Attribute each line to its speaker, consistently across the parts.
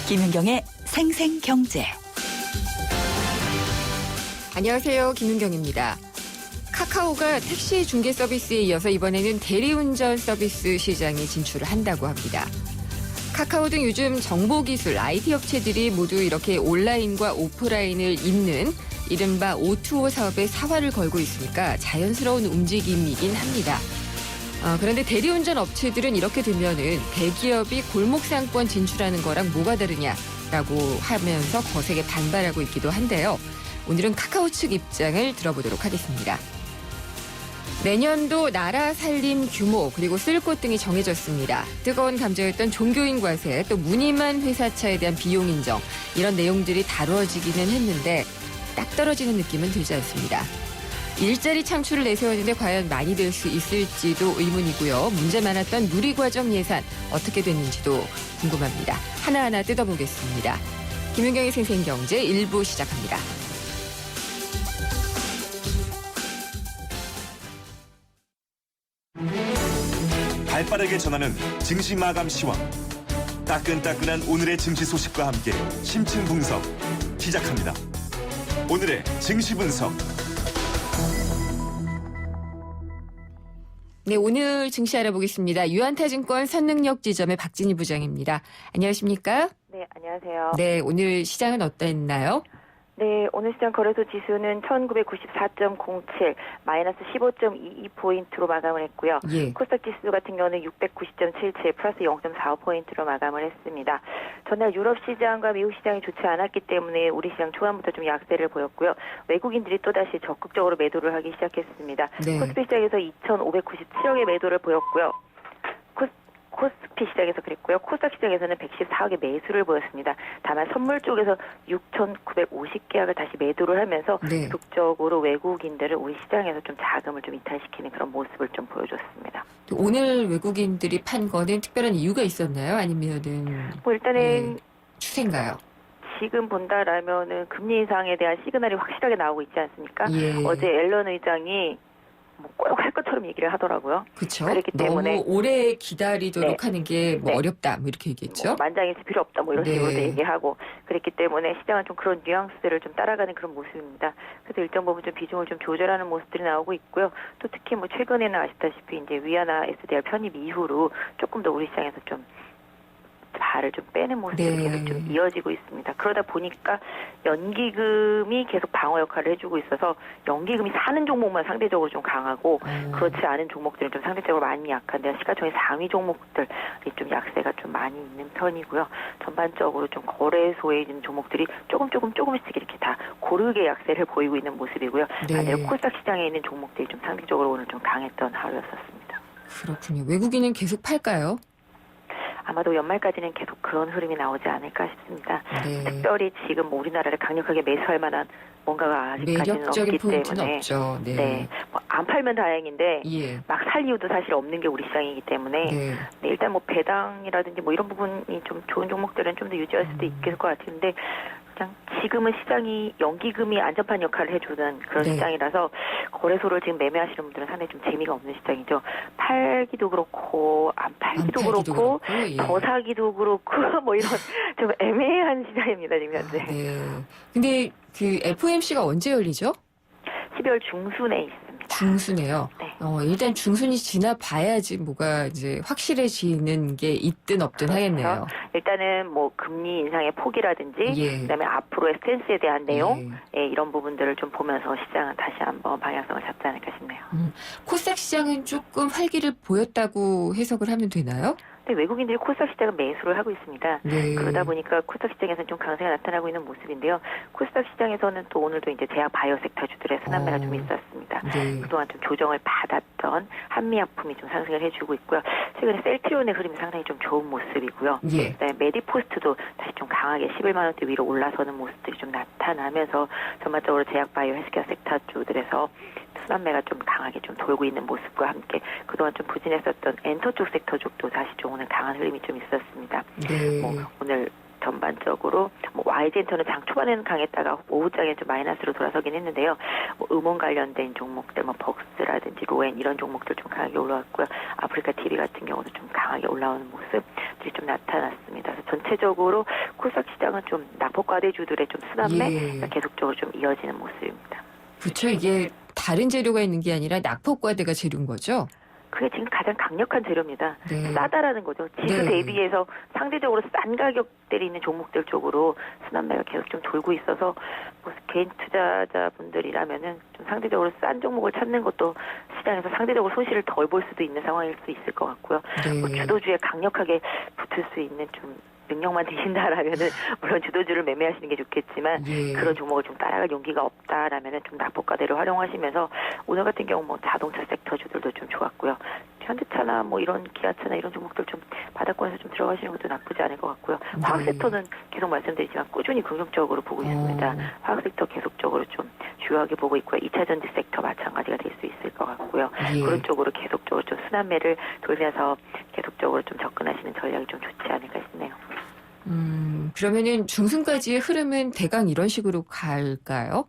Speaker 1: 김윤경의 생생경제.
Speaker 2: 안녕하세요. 김윤경입니다. 카카오가 택시 중개 서비스에 이어서 이번에는 대리운전 서비스 시장에 진출을 한다고 합니다. 카카오 등 요즘 정보기술, IT 업체들이 모두 이렇게 온라인과 오프라인을 잇는 이른바 O2O 사업에 사활을 걸고 있으니까 자연스러운 움직임이긴 합니다. 그런데 대리운전 업체들은 이렇게 되면은 대기업이 골목상권 진출하는 거랑 뭐가 다르냐라고 하면서 거세게 반발하고 있기도 한데요. 오늘은 카카오 측 입장을 들어보도록 하겠습니다. 내년도 나라 살림 규모 그리고 쓸 곳 등이 정해졌습니다. 뜨거운 감자였던 종교인 과세 또 무늬만 회사차에 대한 비용 인정 이런 내용들이 다뤄지기는 했는데 딱 떨어지는 느낌은 들지 않습니다. 일자리 창출을 내세웠는데 과연 많이 될 수 있을지도 의문이고요. 문제 많았던 누리과정 예산 어떻게 됐는지도 궁금합니다. 하나하나 뜯어보겠습니다. 김윤경의 생생경제 1부 시작합니다.
Speaker 3: 발빠르게 전하는 증시 마감 시황. 따끈따끈한 오늘의 증시 소식과 함께 심층 분석 시작합니다. 오늘의 증시 분석.
Speaker 2: 네, 오늘 증시 알아보겠습니다. 유한타증권 선능력 지점의 박진희 부장입니다. 안녕하십니까?
Speaker 4: 네, 안녕하세요.
Speaker 2: 네, 오늘 시장은 어땠나요?
Speaker 4: 네, 오늘 시장 거래소 지수는 1994.07, 마이너스 15.22포인트로 마감을 했고요.
Speaker 2: 예.
Speaker 4: 코스닥 지수 같은 경우는 690.77, 플러스 0.45포인트로 마감을 했습니다. 전날 유럽 시장과 미국 시장이 좋지 않았기 때문에 우리 시장 초반부터 좀 약세를 보였고요. 외국인들이 또다시 적극적으로 매도를 하기 시작했습니다.
Speaker 2: 네.
Speaker 4: 코스피 시장에서 2,597억의 매도를 보였고요. 코스피 시장에서 그랬고요. 코스닥 시장에서는 114억의 매수를 보였습니다. 다만 선물 쪽에서 6,950계약을 다시 매도를 하면서
Speaker 2: 네.
Speaker 4: 적극적으로 외국인들을 우리 시장에서 좀 자금을 좀 이탈시키는 그런 모습을 좀 보여줬습니다.
Speaker 2: 오늘 외국인들이 판 거는 특별한 이유가 있었나요? 아니면은
Speaker 4: 뭐 일단은
Speaker 2: 추세인가요?
Speaker 4: 지금 본다라면은 금리 인상에 대한 시그널이 확실하게 나오고 있지 않습니까?
Speaker 2: 예.
Speaker 4: 어제 앨런 의장이 꼭 할 것처럼 얘기를 하더라고요.
Speaker 2: 그렇죠.
Speaker 4: 그렇기 때문에
Speaker 2: 너무 오래 기다리도록
Speaker 4: 네.
Speaker 2: 하는 게 뭐
Speaker 4: 네.
Speaker 2: 어렵다 뭐 이렇게 얘기했죠.
Speaker 4: 만장일치 필요 없다 뭐 이런
Speaker 2: 네.
Speaker 4: 식으로 얘기하고 그랬기 때문에 시장은 좀 그런 뉘앙스를 좀 따라가는 그런 모습입니다. 그래서 일정 부분 좀 비중을 좀 조절하는 모습들이 나오고 있고요. 또 특히 뭐 최근에는 아시다시피 이제 위안화 SDR 편입 이후로 조금 더 우리 시장에서 좀 발을 좀 빼는 모습이
Speaker 2: 네.
Speaker 4: 계속 좀 이어지고 있습니다. 그러다 보니까 연기금이 계속 방어 역할을 해주고 있어서 연기금이 사는 종목만 상대적으로 좀 강하고 그렇지 않은 종목들은 좀 상대적으로 많이 약한데 시가총액 상위 종목들이 좀 약세가 좀 많이 있는 편이고요. 전반적으로 좀 거래소에 있는 종목들이 조금씩 이렇게 다 고르게 약세를 보이고 있는 모습이고요.
Speaker 2: 네.
Speaker 4: 반대로 코스닥 시장에 있는 종목들이 좀 상대적으로 오늘 좀 강했던 하루였었습니다.
Speaker 2: 그렇군요. 외국인은 계속 팔까요?
Speaker 4: 아마도 연말까지는 계속 그런 흐름이 나오지 않을까 싶습니다.
Speaker 2: 네.
Speaker 4: 특별히 지금 뭐 우리나라를 강력하게 매수할 만한 뭔가가 아직까지는
Speaker 2: 매력적인
Speaker 4: 없기
Speaker 2: 포인트는
Speaker 4: 때문에
Speaker 2: 없죠. 네.
Speaker 4: 네. 뭐 안 팔면 다행인데
Speaker 2: 예.
Speaker 4: 막 살 이유도 사실 없는 게 우리 시장이기 때문에
Speaker 2: 네.
Speaker 4: 네, 일단 뭐 배당이라든지 뭐 이런 부분이 좀 좋은 종목들은 좀 더 유지할 수도 있을 것 같은데 그냥 지금은 시장이 연기금이 안전판 역할을 해주는 그런
Speaker 2: 네.
Speaker 4: 시장이라서 거래소를 지금 매매하시는 분들은 상당히 좀 재미가 없는 시장이죠. 팔기도 그렇고 안 팔기도 그렇고
Speaker 2: 예.
Speaker 4: 더 사기도 그렇고 뭐 이런 좀 애매한 시장입니다 지금 현재.
Speaker 2: 네. 근데 그 FOMC가 언제 열리죠?
Speaker 4: 12월 중순에 있습니다.
Speaker 2: 중순에요.
Speaker 4: 네.
Speaker 2: 일단 중순이 지나 봐야지 뭐가 이제 확실해지는 게 있든 없든 하겠네요.
Speaker 4: 그렇죠. 일단은 뭐 금리 인상의 폭이라든지
Speaker 2: 예.
Speaker 4: 그다음에 앞으로의 스탠스에 대한 내용
Speaker 2: 예.
Speaker 4: 이런 부분들을 좀 보면서 시장은 다시 한번 방향성을 잡지 않을까 싶네요.
Speaker 2: 코스닥 시장은 조금 활기를 보였다고 해석을 하면 되나요?
Speaker 4: 근데 외국인들이 코스닥 시장은 매수를 하고 있습니다.
Speaker 2: 네.
Speaker 4: 그러다 보니까 코스닥 시장에서는 좀 강세가 나타나고 있는 모습인데요. 코스닥 시장에서는 또 오늘도 이제 제약 바이오 섹터 주들의 순환매가 좀 있었습니다.
Speaker 2: 네.
Speaker 4: 그동안 좀 조정을 받았던 한미약품이 좀 상승을 해주고 있고요. 최근에 셀트리온의 흐름이 상당히 좀 좋은 모습이고요.
Speaker 2: 예.
Speaker 4: 그다음에 메디포스트도 다시 좀 강하게 11만 원대 위로 올라서는 모습들이 좀 나타나면서 전반적으로 제약 바이오 헬스케어 섹터 주들에서 순환매가 좀 강하게 좀 돌고 있는 모습과 함께 그동안 좀 부진했었던 엔터 쪽 섹터 쪽도 다시 좀 오늘 강한 흐름이 좀 있었습니다.
Speaker 2: 네.
Speaker 4: 뭐 오늘 전반적으로 뭐 YG엔터는 장 초반에는 강했다가 오후장에 좀 마이너스로 돌아서긴 했는데요. 뭐 음원 관련된 종목들, 뭐 벅스라든지 로엔 이런 종목들 좀 강하게 올라왔고요. 아프리카 TV 같은 경우도 좀 강하게 올라오는 모습들이 좀 나타났습니다. 그래서 전체적으로 코스닥 시장은 좀 낙폭과대주들의 좀 순환매가 계속적으로 좀 이어지는 모습입니다.
Speaker 2: 그렇죠. 이게 다른 재료가 있는 게 아니라 낙폭과대가 재료인 거죠?
Speaker 4: 그게 지금 가장 강력한 재료입니다.
Speaker 2: 네.
Speaker 4: 싸다라는 거죠. 지수
Speaker 2: 네.
Speaker 4: 대비해서 상대적으로 싼 가격대로 있는 종목들 쪽으로 순환매가 계속 좀 돌고 있어서 뭐 개인 투자자분들이라면은 좀 상대적으로 싼 종목을 찾는 것도 시장에서 상대적으로 손실을 덜 볼 수도 있는 상황일 수 있을 것 같고요.
Speaker 2: 네.
Speaker 4: 뭐 주도주에 강력하게 붙을 수 있는 좀 능력만 되신다라면은 물론 주도주를 매매하시는 게 좋겠지만
Speaker 2: 예.
Speaker 4: 그런 종목을 좀 따라갈 용기가 없다라면은 좀 낙폭과대를 활용하시면서 오늘 같은 경우 뭐 자동차 섹터주들도 좀 좋았고요. 현대차나 뭐 이런 기아차나 이런 종목들 좀 바닥권에서 좀 들어가시는 것도 나쁘지 않을 것 같고요. 화학
Speaker 2: 네.
Speaker 4: 섹터는 계속 말씀드리지만 꾸준히 긍정적으로 보고 있습니다. 화학 섹터 계속적으로 좀 주요하게 보고 있고요. 2차 전지 섹터 마찬가지가 될 수 있을 것 같고요.
Speaker 2: 예.
Speaker 4: 그런 쪽으로 계속적으로 좀 순환매를 돌면서 계속적으로 좀 접근하시는 전략이 좀 좋지 않을까 싶네요.
Speaker 2: 그러면은 중순까지의 흐름은 대강 이런 식으로 갈까요?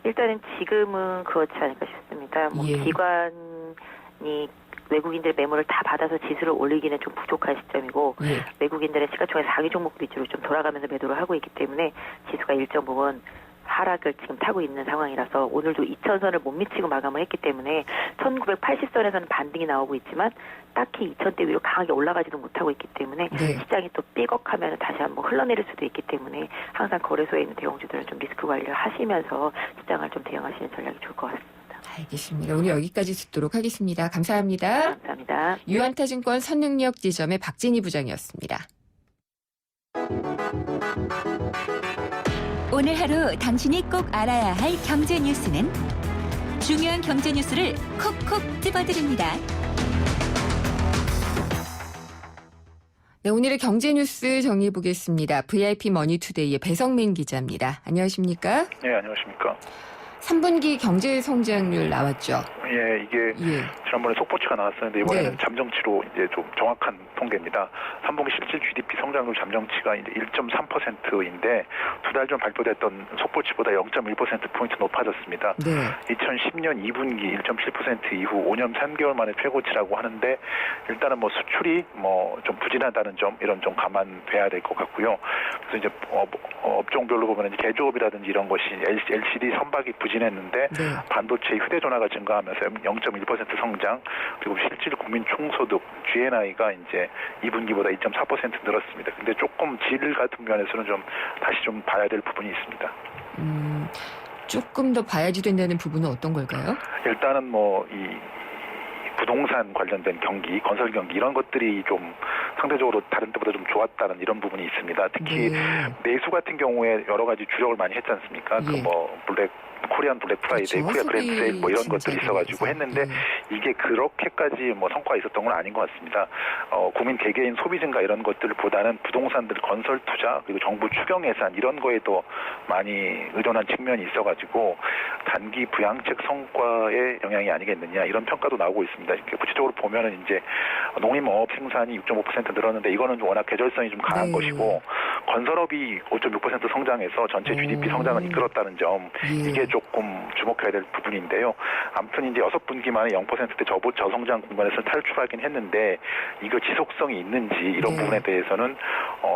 Speaker 4: 일단은 지금은 그렇지 않을까 싶습니다. 뭐
Speaker 2: 예.
Speaker 4: 기관이 외국인들 매물을 다 받아서 지수를 올리기는 좀 부족한 시점이고
Speaker 2: 예.
Speaker 4: 외국인들은 시가총액 4위 종목 위주로 좀 돌아가면서 매도를 하고 있기 때문에 지수가 일정 부분 하락을 지금 타고 있는 상황이라서 오늘도 2000선을 못 미치고 마감을 했기 때문에 1980선에서는 반등이 나오고 있지만 딱히 2000대 위로 강하게 올라가지도 못하고 있기 때문에
Speaker 2: 네.
Speaker 4: 시장이 또 삐걱하면 다시 한번 흘러내릴 수도 있기 때문에 항상 거래소에 있는 대형주들은 좀 리스크 관리를 하시면서 시장을 좀 대응하시는 전략이 좋을 것 같습니다.
Speaker 2: 알겠습니다. 오늘 여기까지 듣도록 하겠습니다. 감사합니다.
Speaker 4: 감사합니다.
Speaker 2: 유한타증권 선능력 지점의 박진희 부장이었습니다.
Speaker 1: 오늘 하루 당신이 꼭 알아야 할 경제 뉴스는 중요한 경제 뉴스를 콕콕 집어드립니다.
Speaker 2: 네, 오늘의 경제 뉴스 정리해 보겠습니다. VIP 머니투데이의 배성민 기자입니다. 안녕하십니까?
Speaker 5: 네, 안녕하십니까.
Speaker 2: 3분기 경제 성장률 나왔죠.
Speaker 5: 예, 이게
Speaker 2: 예.
Speaker 5: 지난번에 속보치가 나왔었는데 이번에는
Speaker 2: 네.
Speaker 5: 잠정치로 이제 좀 정확한 통계입니다. 3분기 실질 GDP 성장률 잠정치가 이제 1.3%인데 두 달 전 발표됐던 속보치보다 0.1%포인트 높아졌습니다.
Speaker 2: 네.
Speaker 5: 2010년 2분기 1.7% 이후 5년 3개월 만에 최고치라고 하는데 일단은 뭐 수출이 뭐 좀 부진하다는 점 이런 좀 감안돼야 될 것 같고요. 그래서 이제 업종별로 보면 이제 개조업이라든지 이런 것이 LCD 선박이 부진했는데
Speaker 2: 네.
Speaker 5: 반도체 휴대전화가 증가하면서 0.1% 성장 그리고 실질 국민 총소득 GNI가 이제 2분기보다 2.4% 늘었습니다. 근데 조금 질 같은 면에서는 좀 다시 좀 봐야 될 부분이 있습니다.
Speaker 2: 조금 더 봐야지 된다는 부분은 어떤 걸까요?
Speaker 5: 일단은 뭐 이 부동산 관련된 경기, 건설 경기 이런 것들이 좀 상대적으로 다른 때보다 좀 좋았다는 이런 부분이 있습니다. 특히
Speaker 2: 네.
Speaker 5: 내수 같은 경우에 여러 가지 주력을 많이 했지 않습니까?
Speaker 2: 예.
Speaker 5: 그 뭐 코리안 블랙 프라이데이,
Speaker 2: 그렇죠.
Speaker 5: 코리아 그랜드 세일 뭐 이런 것들이
Speaker 2: 진짜
Speaker 5: 있어가지고
Speaker 2: 그래서.
Speaker 5: 했는데
Speaker 2: 네.
Speaker 5: 이게 그렇게까지 뭐 성과가 있었던 건 아닌 것 같습니다. 국민 개개인 소비 증가 이런 것들보다는 부동산들 건설 투자 그리고 정부 추경 예산 이런 거에도 많이 의존한 측면이 있어가지고 단기 부양책 성과의 영향이 아니겠느냐 이런 평가도 나오고 있습니다. 이렇게 구체적으로 보면은 이제 농림어업 생산이 6.5% 늘었는데 이거는 워낙 계절성이 좀 강한
Speaker 2: 네.
Speaker 5: 것이고 건설업이 5.6% 성장해서 전체 GDP 성장을 이끌었다는 점
Speaker 2: 예.
Speaker 5: 이게 조금 주목해야 될 부분인데요. 아무튼 이제 6분기 만에 0%대 저성장 국면에서 탈출하긴 했는데 이거 지속성이 있는지 이런
Speaker 2: 네.
Speaker 5: 부분에 대해서는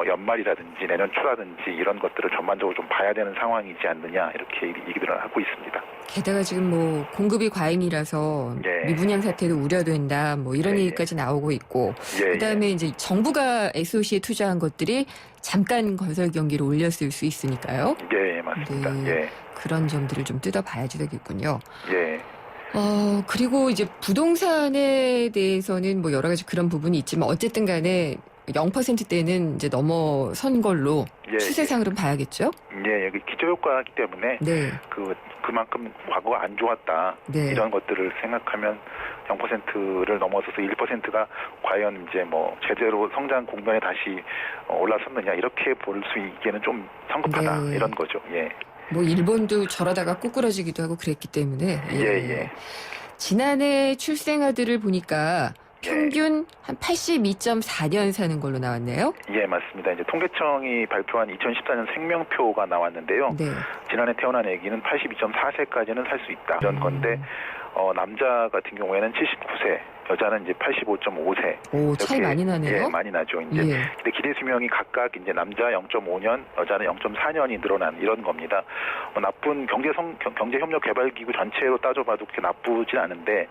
Speaker 5: 연말이라든지 내년 초라든지 이런 것들을 전반적으로 좀 봐야 되는 상황이지 않느냐 이렇게 얘기들을 하고 있습니다.
Speaker 2: 게다가 지금 뭐 공급이 과잉이라서
Speaker 5: 예.
Speaker 2: 미분양 사태도 우려된다 뭐 이런
Speaker 5: 예,
Speaker 2: 얘기까지 나오고 있고
Speaker 5: 예,
Speaker 2: 그다음에 이제 정부가 SOC에 투자한 것들이 잠깐 건설 경기를 올렸을 수 있으니까요.
Speaker 5: 예, 맞습니다.
Speaker 2: 네. 그런 점들을 좀 뜯어봐야지 되겠군요.
Speaker 5: 예.
Speaker 2: 그리고 이제 부동산에 대해서는 뭐 여러 가지 그런 부분이 있지만 어쨌든 간에 0%대는 이제 넘어선 걸로
Speaker 5: 예,
Speaker 2: 추세상으로는 봐야겠죠?
Speaker 5: 예, 여기 기저효과이기 때문에
Speaker 2: 네.
Speaker 5: 그만큼 과거가 안 좋았다.
Speaker 2: 네.
Speaker 5: 이런 것들을 생각하면 0%를 넘어서서 1%가 과연 이제 뭐 제대로 성장 국면에 다시 올라섰느냐 이렇게 볼 수 있기에는 좀 성급하다
Speaker 2: 네.
Speaker 5: 이런 거죠. 예.
Speaker 2: 뭐 일본도 저러다가 꾸꾸러지기도 하고 그랬기 때문에
Speaker 5: 예.
Speaker 2: 지난해 출생아들을 보니까 평균 한 82.4년 사는 걸로 나왔네요.
Speaker 5: 예, 맞습니다. 이제 통계청이 발표한 2014년 생명표가 나왔는데요.
Speaker 2: 네.
Speaker 5: 지난해 태어난 아기는 82.4세까지는 살 수 있다. 이런 건데 남자 같은 경우에는 79세, 여자는 이제 85.5세.
Speaker 2: 오, 차이 많이 나네요.
Speaker 5: 예, 많이 나죠. 이제
Speaker 2: 예.
Speaker 5: 근데 기대 수명이 각각 이제 남자 0.5년, 여자는 0.4년이 늘어난 이런 겁니다. 나쁜 경제 협력 개발 기구 전체로 따져봐도 그렇게 나쁘진 않은데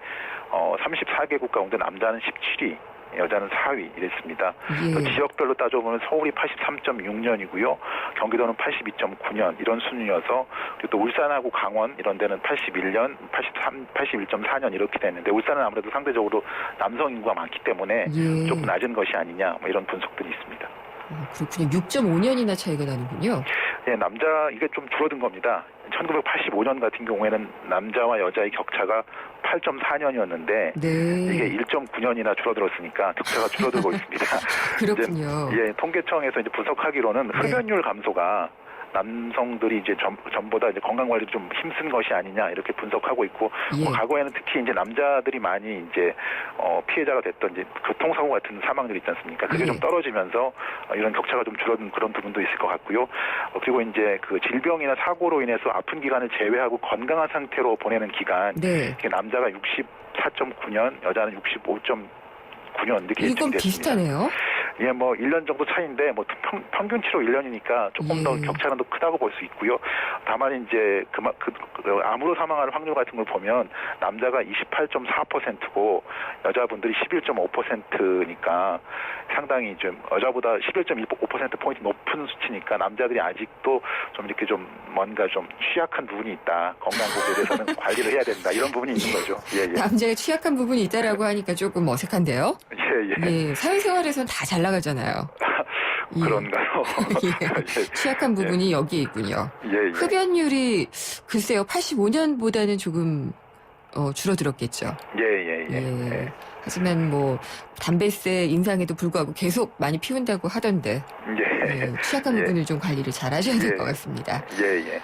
Speaker 5: 34개국 가운데 남자는 17위. 여자는 4위 이랬습니다.
Speaker 2: 예.
Speaker 5: 지역별로 따져보면 서울이 83.6년이고요. 경기도는 82.9년 이런 순위여서 그리고 또 울산하고 강원 이런 데는 81년, 81.4년 이렇게 됐는데 울산은 아무래도 상대적으로 남성 인구가 많기 때문에
Speaker 2: 예.
Speaker 5: 조금 낮은 것이 아니냐 뭐 이런 분석들이 있습니다.
Speaker 2: 그렇군요. 6.5년이나 차이가 나는군요.
Speaker 5: 예, 남자 이게 좀 줄어든 겁니다. 1985년 같은 경우에는 남자와 여자의 격차가 8.4년이었는데
Speaker 2: 네.
Speaker 5: 이게 1.9년이나 줄어들었으니까 격차가 줄어들고 있습니다.
Speaker 2: 그렇군요.
Speaker 5: 이제, 예, 통계청에서 이제 분석하기로는
Speaker 2: 네.
Speaker 5: 흡연율 감소가 남성들이 이제 전보다 이제 건강 관리를 좀 힘쓴 것이 아니냐 이렇게 분석하고 있고
Speaker 2: 예.
Speaker 5: 과거에는 특히 이제 남자들이 많이 이제 피해자가 됐던 이제 교통사고 같은 사망들 있지 않습니까? 그게
Speaker 2: 예.
Speaker 5: 좀 떨어지면서 이런 격차가 좀 줄어든 그런 부분도 있을 것 같고요. 그리고 이제 그 질병이나 사고로 인해서 아픈 기간을 제외하고 건강한 상태로 보내는 기간
Speaker 2: 네.
Speaker 5: 이게 남자가 64.9년, 여자는 65.9년 이렇게
Speaker 2: 이건
Speaker 5: 예측됐습니다.
Speaker 2: 비슷하네요.
Speaker 5: 예, 뭐 1년 정도 차이인데 뭐 평균치로 1년이니까 조금 더
Speaker 2: 예.
Speaker 5: 격차는 더 크다고 볼 수 있고요. 다만 이제 암으로 사망할 확률 같은 걸 보면 남자가 28.4%고 여자분들이 11.5%니까 상당히 좀 여자보다 11.5% 포인트 높은 수치니까 남자들이 아직도 좀 이렇게 좀 뭔가 좀 취약한 부분이 있다. 건강 보호에 대해서는 관리를 해야 된다. 이런 부분이 있는 거죠. 예, 예.
Speaker 2: 남자가 취약한 부분이 있다라고 하니까 조금 어색한데요.
Speaker 5: 예, 예.
Speaker 2: 예, 사회생활에서는 다 잘 나가잖아요. 예.
Speaker 5: 그런가요?
Speaker 2: 예. 취약한 부분이 여기에 있군요.
Speaker 5: 예, 예.
Speaker 2: 흡연율이 글쎄요 85년보다는 조금 줄어들었겠죠.
Speaker 5: 예.
Speaker 2: 예. 하지만 뭐 담배세 인상에도 불구하고 계속 많이 피운다고 하던데
Speaker 5: 예.
Speaker 2: 취약한
Speaker 5: 예.
Speaker 2: 부분을 좀 관리를 잘 하셔야 될
Speaker 5: 예.
Speaker 2: 것 같습니다.
Speaker 5: 예.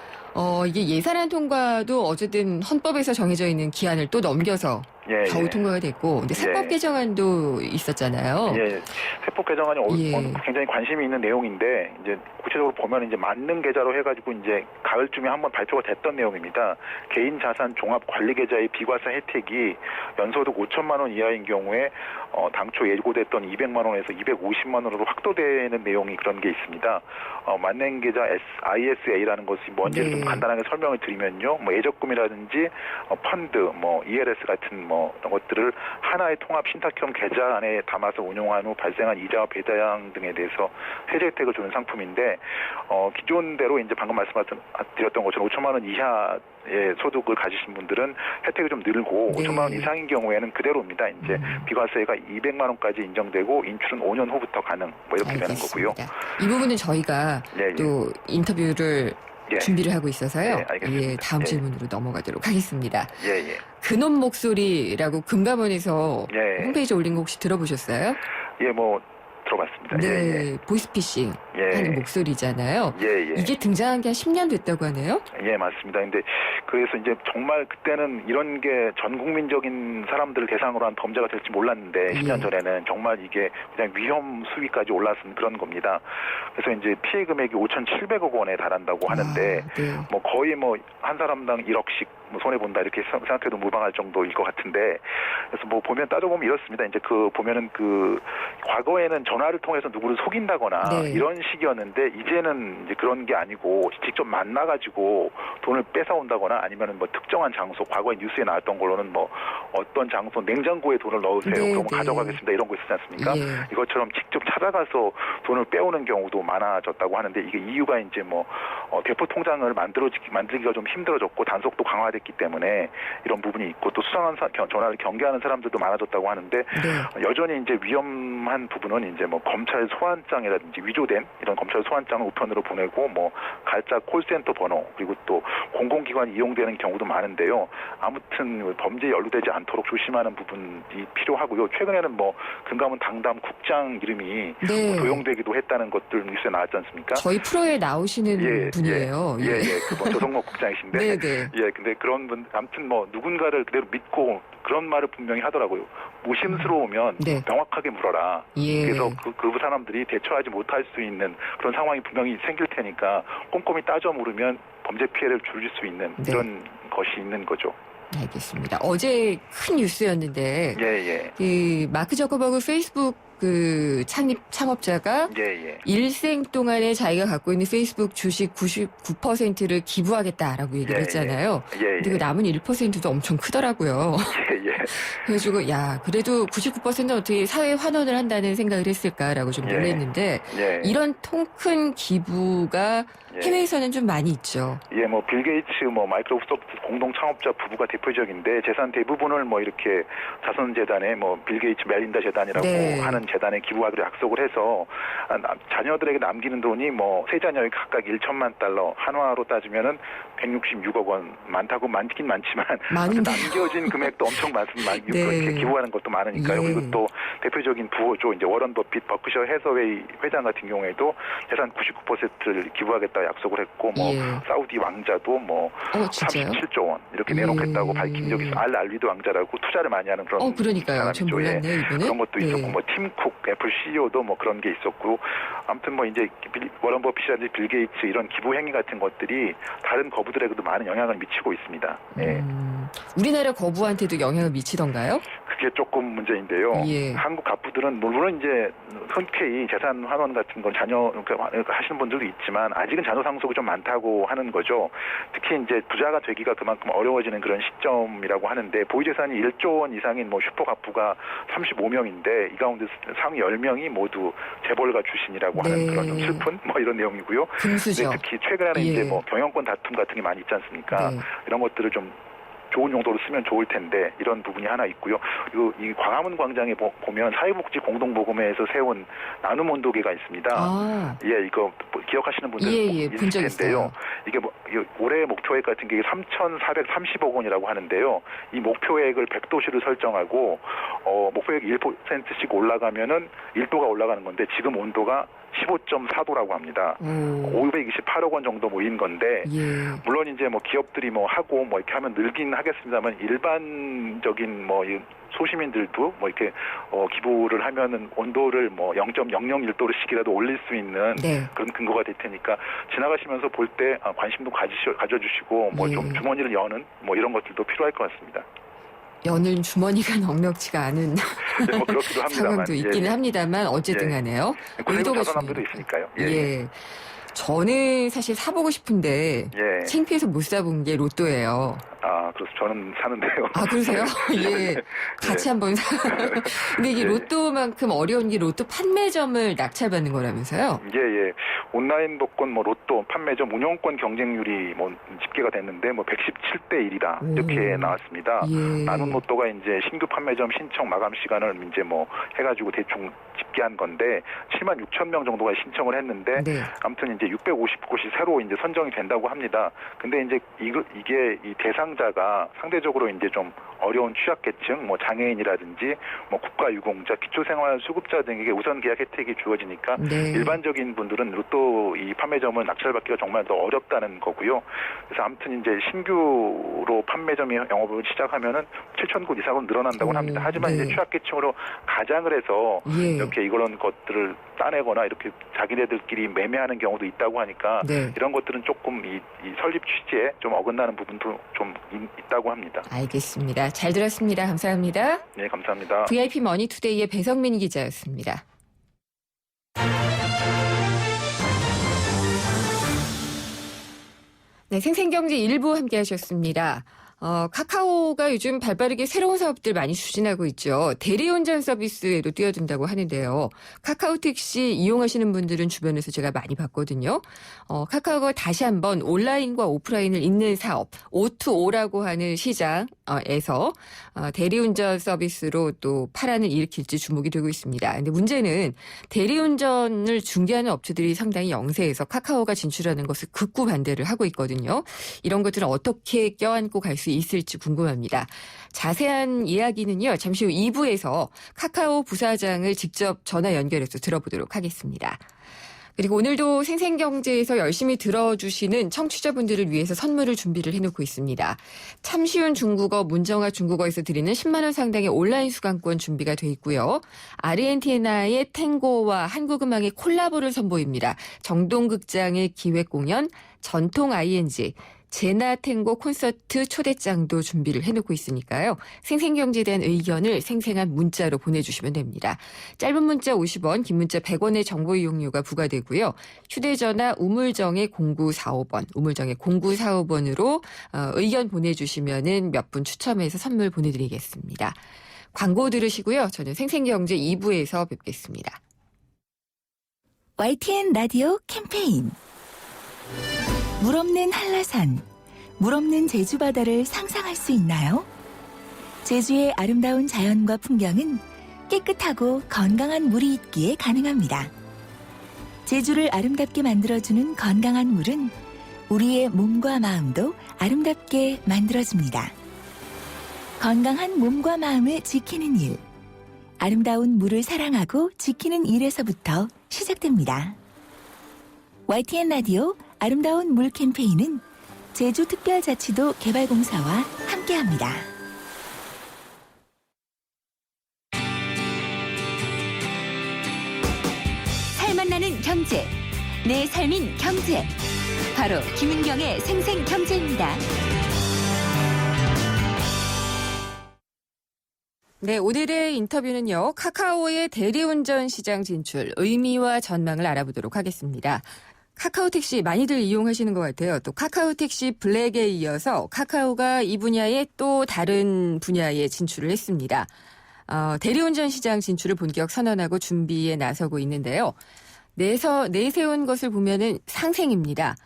Speaker 2: 이게 예산안 통과도 어쨌든 헌법에서 정해져 있는 기한을 또 넘겨서
Speaker 5: 예,
Speaker 2: 겨우
Speaker 5: 예.
Speaker 2: 통과가 됐고, 근데 세법
Speaker 5: 예.
Speaker 2: 개정안도 있었잖아요.
Speaker 5: 예, 세법 개정안이
Speaker 2: 예.
Speaker 5: 굉장히 관심이 있는 내용인데 이제 구체적으로 보면 이제 만능 계좌로 해가지고 이제 가을쯤에 한번 발표가 됐던 내용입니다. 개인 자산 종합 관리 계좌의 비과세 혜택이 연소득 5천만 원 이하인 경우에 당초 예고됐던 200만 원에서 250만 원으로 확대되는 내용이 그런 게 있습니다. 만능 계좌 ISA라는 것이 뭔지를
Speaker 2: 네.
Speaker 5: 좀 간단하게 설명을 드리면요, 뭐 예적금이라든지 펀드, 뭐 ELS 같은 뭐 이런 것들을 하나의 통합 신탁형 계좌 안에 담아서 운용한 후 발생한 이자와 배당 등에 대해서 세제 혜택을 주는 상품인데 기존대로 이제 방금 말씀드렸던 것처럼 5천만 원 이하의 소득을 가지신 분들은 혜택이 좀 늘고
Speaker 2: 네.
Speaker 5: 5천만 원 이상인 경우에는 그대로입니다. 이제 비과세가 200만 원까지 인정되고 인출은 5년 후부터 가능 뭐 이렇게 되는 거고요.
Speaker 2: 이 부분은 저희가
Speaker 5: 예.
Speaker 2: 또 인터뷰를
Speaker 5: 예.
Speaker 2: 준비를 하고 있어서요.
Speaker 5: 예, 알겠습니다.
Speaker 2: 예, 다음
Speaker 5: 예.
Speaker 2: 질문으로 넘어가도록 하겠습니다.
Speaker 5: 예.
Speaker 2: 근원 목소리라고 금감원에서
Speaker 5: 예.
Speaker 2: 홈페이지에 올린 거 혹시 들어보셨어요?
Speaker 5: 예, 뭐 들어봤습니다.
Speaker 2: 네, 보이스피싱
Speaker 5: 예.
Speaker 2: 하는 목소리잖아요.
Speaker 5: 예.
Speaker 2: 이게 등장한 게 한 10년 됐다고 하네요.
Speaker 5: 예, 맞습니다. 근데 그래서 이제 정말 그때는 이런 게 전 국민적인 사람들을 대상으로 한 범죄가 될지 몰랐는데 10년 전에는 정말 이게 그냥 위험 수위까지 올랐은 그런 겁니다. 그래서 이제 피해 금액이 5,700억 원에 달한다고 하는데
Speaker 2: 네.
Speaker 5: 뭐 거의 뭐 한 사람당 1억씩 뭐 손해 본다 이렇게 생각해도 무방할 정도일 것 같은데 그래서 뭐 보면 따져보면 이렇습니다. 이제 그 보면은 그 과거에는 전화를 통해서 누구를 속인다거나
Speaker 2: 네.
Speaker 5: 이런 식이었는데 이제는 이제 그런 게 아니고 직접 만나가지고 돈을 뺏어온다거나 아니면은 뭐 특정한 장소 과거에 뉴스에 나왔던 걸로는 뭐 어떤 장소 냉장고에 돈을 넣으세요.
Speaker 2: 네,
Speaker 5: 그러면
Speaker 2: 네.
Speaker 5: 가져가겠습니다. 이런 거 있었지 않습니까?
Speaker 2: 예.
Speaker 5: 이것처럼 직접 찾아가서 돈을 빼오는 경우도 많아졌다고 하는데 이게 이유가 이제 뭐 대포 통장을 만들기가 좀 힘들어졌고 단속도 강화됐기 때문에 이런 부분이 있고 또 수상한 전화를 경계하는 사람들도 많아졌다고 하는데
Speaker 2: 네.
Speaker 5: 여전히 이제 위험한 부분은 이제 뭐 검찰 소환장이라든지 위조된 이런 검찰 소환장을 우편으로 보내고 뭐 가짜 콜센터 번호 그리고 또 공공기관이 이용되는 경우도 많은데요. 아무튼 범죄에 연루되지 않도록 조심하는 부분이 필요하고요. 최근에는 뭐 금감원 당담 국장 이름이
Speaker 2: 네.
Speaker 5: 뭐 도용되기도 했다는 것들 뉴스에 나왔지 않습니까?
Speaker 2: 저희 프로에 나오시는 분이에요.
Speaker 5: 예. 그뭐 조성목 국장이신데.
Speaker 2: 네네.
Speaker 5: 예, 근데 그런 그런 분 아무튼 뭐 누군가를 그대로 믿고 그런 말을 분명히 하더라고요. 무심스러우면
Speaker 2: 네.
Speaker 5: 명확하게 물어라.
Speaker 2: 예.
Speaker 5: 그래서 그 사람들이 대처하지 못할 수 있는 그런 상황이 분명히 생길 테니까 꼼꼼히 따져 물으면 범죄 피해를 줄일 수 있는
Speaker 2: 네.
Speaker 5: 이런 것이 있는 거죠.
Speaker 2: 알겠습니다. 어제 큰 뉴스였는데
Speaker 5: 예.
Speaker 2: 그 마크 저커버그 페이스북 그 창업자가
Speaker 5: 예.
Speaker 2: 일생 동안에 자기가 갖고 있는 페이스북 주식 99%를 기부하겠다라고 얘기를
Speaker 5: 예,
Speaker 2: 했잖아요.
Speaker 5: 예.
Speaker 2: 근데 그 남은 1%도 엄청 크더라고요.
Speaker 5: 예.
Speaker 2: 그래가지고 야 그래도 99%는 어떻게 사회 환원을 한다는 생각을 했을까라고 좀
Speaker 5: 예.
Speaker 2: 놀랐는데
Speaker 5: 예.
Speaker 2: 이런 통 큰 기부가
Speaker 5: 예.
Speaker 2: 해외에서는 좀 많이 있죠.
Speaker 5: 예, 뭐 빌 게이츠, 뭐 마이크로소프트 공동 창업자 부부가 대표적인데 재산 대부분을 뭐 이렇게 자선 재단에 뭐 빌 게이츠 멜린다 재단이라고
Speaker 2: 네.
Speaker 5: 하는 재단에 기부하기로 약속을 해서 자녀들에게 남기는 돈이 뭐 세 자녀에 각각 1천만 달러, 한화로 따지면은 166억 원 많다고 많긴 많지만
Speaker 2: 많은데요.
Speaker 5: 남겨진 금액도 엄청 많습니다.
Speaker 2: 네.
Speaker 5: 그렇게 기부하는 것도 많으니까요.
Speaker 2: 예.
Speaker 5: 그리고 또 대표적인 부호죠. 이제 워런 버핏 버크셔 해서웨이 회장 같은 경우에도 재산 99%를 기부하겠다 약속을 했고 뭐
Speaker 2: 예.
Speaker 5: 사우디 왕자도 뭐
Speaker 2: 진짜요?
Speaker 5: 37조 원 이렇게
Speaker 2: 예.
Speaker 5: 내놓겠다고 밝힌 적이 있어요. 알리드 왕자라고 투자를 많이 하는 그런
Speaker 2: 그러니까요. 전
Speaker 5: 사람이죠.
Speaker 2: 몰랐네요, 이분은.
Speaker 5: 그런 것도
Speaker 2: 네.
Speaker 5: 있었고 뭐 팀 쿡 애플 CEO도 뭐 그런 게 있었고 아무튼 뭐 이제 워런 버핏이라든지 빌 게이츠 이런 기부 행위 같은 것들이 다른 거부들에게도 많은 영향을 미치고 있습니다. 예.
Speaker 2: 우리나라 거부한테도 영향을 미치던가요?
Speaker 5: 그게 조금 문제인데요.
Speaker 2: 예.
Speaker 5: 한국 갑부들은 물론 이제 흔쾌히 재산 환원 같은 건 자녀 그러니까 하시는 분들도 있지만 아직은 자녀 상속이 좀 많다고 하는 거죠. 특히 이제 부자가 되기가 그만큼 어려워지는 그런 시점이라고 하는데 보유재산이 1조 원 이상인 뭐 슈퍼 갑부가 35명인데 이 가운데 상위 10명이 모두 재벌가 출신이라고 하는
Speaker 2: 네.
Speaker 5: 그런 좀 슬픈 뭐 이런 내용이고요.
Speaker 2: 금수저.
Speaker 5: 근데 특히 최근에는
Speaker 2: 예.
Speaker 5: 이제 뭐 경영권 다툼 같은 게 많이 있지 않습니까?
Speaker 2: 네.
Speaker 5: 이런 것들을 좀 좋은 용도로 쓰면 좋을 텐데 이런 부분이 하나 있고요. 그리고 이 광화문 광장에 보면 사회복지 공동모금회에서 세운 나눔 온도계가 있습니다. 예, 이거 기억하시는 분들
Speaker 2: 본 적
Speaker 5: 있을 텐데요.
Speaker 2: 있어요.
Speaker 5: 이게 뭐 올해 목표액 같은 게 3,430억 원이라고 하는데요. 이 목표액을 100도시를 설정하고 목표액이 1%씩 올라가면은 1도가 올라가는 건데 지금 온도가 15.4도라고 합니다. 528억 원 정도 모인 건데
Speaker 2: 예.
Speaker 5: 물론 이제 뭐 기업들이 뭐 하고 뭐 이렇게 하면 늘긴 하겠습니다만 일반적인 뭐 소시민들도 뭐 이렇게 기부를 하면은 온도를 뭐 0.001도씩이라도 올릴 수 있는
Speaker 2: 네.
Speaker 5: 그런 근거가 될 테니까 지나가시면서 볼 때 관심도 가져주시고 뭐 좀
Speaker 2: 예.
Speaker 5: 주머니를 여는 뭐 이런 것들도 필요할 것 같습니다.
Speaker 2: 여는 주머니가 넉넉지가 않은
Speaker 5: 네, 뭐 그렇기도 합니다만
Speaker 2: 상황도 있기는 합니다만 어쨌든 간에요.
Speaker 5: 의도가
Speaker 2: 중요해요.
Speaker 5: 사람들도 있으니까요.
Speaker 2: 예. 저는 사실 사보고 싶은데
Speaker 5: 예.
Speaker 2: 창피해서 못 사본 게 로또예요.
Speaker 5: 그래서 저는 사는데요.
Speaker 2: 그러세요? 예. 같이 한번 근데 이게
Speaker 5: 예.
Speaker 2: 로또만큼 어려운 게 로또 판매점을 낙찰받는 거라면서요?
Speaker 5: 예. 온라인 복권 뭐 로또 판매점 운영권 경쟁률이 뭐 집계가 됐는데 뭐 117대 1이다. 이렇게 나왔습니다.
Speaker 2: 예.
Speaker 5: 나눔 로또가 이제 신규 판매점 신청 마감 시간을 이제 뭐 해가지고 대충 집계한 건데 7만 6천 명 정도가 신청을 했는데
Speaker 2: 네.
Speaker 5: 아무튼 이제 650곳이 새로 이제 선정이 된다고 합니다. 근데 이제 이게 이 대상자가 상대적으로 이제 좀 어려운 취약계층, 뭐 장애인이라든지 뭐 국가유공자, 기초생활수급자 등에게 우선 계약 혜택이 주어지니까
Speaker 2: 네.
Speaker 5: 일반적인 분들은 로또 이 판매점을 낙찰받기가 정말 더 어렵다는 거고요. 그래서 아무튼 이제 신규로 판매점이 영업을 시작하면은 7천 곳 이상은 늘어난다고 합니다. 하지만
Speaker 2: 네.
Speaker 5: 이제 취약계층으로 가장을 해서
Speaker 2: 예.
Speaker 5: 이렇게 이런 것들을 따내거나 이렇게 자기네들끼리 매매하는 경우도 있다고 하니까
Speaker 2: 네.
Speaker 5: 이런 것들은 조금 이 설립 취지에 좀 어긋나는 부분도 좀 있다고 합니다.
Speaker 2: 알겠습니다. 잘 들었습니다. 감사합니다.
Speaker 5: 네, 감사합니다.
Speaker 2: VIP 머니투데이의 배성민 기자였습니다. 네, 생생경제 일부 함께 하셨습니다. 카카오가 요즘 발빠르게 새로운 사업들 많이 추진하고 있죠. 대리운전 서비스에도 뛰어든다고 하는데요. 카카오 택시 이용하시는 분들은 주변에서 제가 많이 봤거든요. 카카오가 다시 한번 온라인과 오프라인을 잇는 사업, O2O라고 하는 시장에서 대리운전 서비스로 또 파란을 일으킬지 주목이 되고 있습니다. 근데 문제는 대리운전을 중개하는 업체들이 상당히 영세해서 카카오가 진출하는 것을 극구 반대를 하고 있거든요. 이런 것들은 어떻게 껴안고 갈 수 있을지 궁금합니다. 자세한 이야기는요. 잠시 후 2부에서 카카오 부사장을 직접 전화 연결해서 들어보도록 하겠습니다. 그리고 오늘도 생생경제에서 열심히 들어주시는 청취자분들을 위해서 선물을 준비를 해놓고 있습니다. 참 쉬운 중국어 문정아 중국어에서 드리는 10만 원 상당의 온라인 수강권 준비가 돼 있고요. 아르헨티나의 탱고와 한국음악의 콜라보를 선보입니다. 정동극장의 기획공연 전통 ING 제나 탱고 콘서트 초대장도 준비를 해놓고 있으니까요. 생생경제에 대한 의견을 생생한 문자로 보내주시면 됩니다. 짧은 문자 50원, 긴 문자 100원의 정보 이용료가 부과되고요. 휴대전화 우물정의 0945번, 우물정의 0945번으로 의견 보내주시면은 몇 분 추첨해서 선물 보내드리겠습니다. 광고 들으시고요. 저는 생생경제 2부에서 뵙겠습니다.
Speaker 6: YTN 라디오 캠페인 물 없는 한라산, 물 없는 제주 바다를 상상할 수 있나요? 제주의 아름다운 자연과 풍경은 깨끗하고 건강한 물이 있기에 가능합니다. 제주를 아름답게 만들어주는 건강한 물은 우리의 몸과 마음도 아름답게 만들어줍니다. 건강한 몸과 마음을 지키는 일, 아름다운 물을 사랑하고 지키는 일에서부터 시작됩니다. YTN 라디오 아름다운 물 캠페인은 제주특별자치도 개발공사와 함께합니다.
Speaker 1: 살맛 나는 경제, 내 삶인 경제. 바로 김은경의 생생경제입니다.
Speaker 2: 네, 오늘의 인터뷰는요. 카카오의 대리운전 시장 진출, 의미와 전망을 알아보도록 하겠습니다. 카카오 택시 많이들 이용하시는 것 같아요. 또 카카오 택시 블랙에 이어서 카카오가 이 분야에 또 다른 분야에 진출을 했습니다. 대리운전 시장 진출을 본격 선언하고 준비에 나서고 있는데요. 내세운 것을 보면은 상생입니다.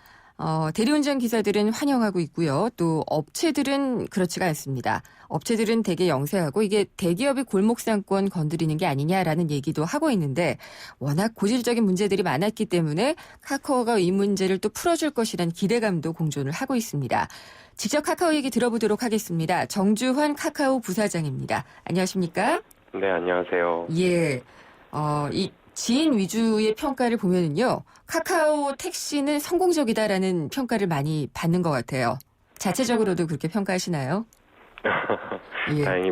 Speaker 2: 대리운전 기사들은 환영하고 있고요. 또 업체들은 그렇지가 않습니다. 업체들은 되게 영세하고 이게 대기업의 골목상권 건드리는 게 아니냐라는 얘기도 하고 있는데 워낙 고질적인 문제들이 많았기 때문에 카카오가 이 문제를 또 풀어줄 것이라는 기대감도 공존을 하고 있습니다. 직접 카카오 얘기 들어보도록 하겠습니다. 정주환 카카오 부사장입니다. 안녕하십니까?
Speaker 7: 네, 안녕하세요.
Speaker 2: 예. 이 지인 위주의 평가를 보면은요. 카카오 택시는 성공적이다라는 평가를 많이 받는 것 같아요. 자체적으로도 그렇게 평가하시나요? 예.
Speaker 7: 다행히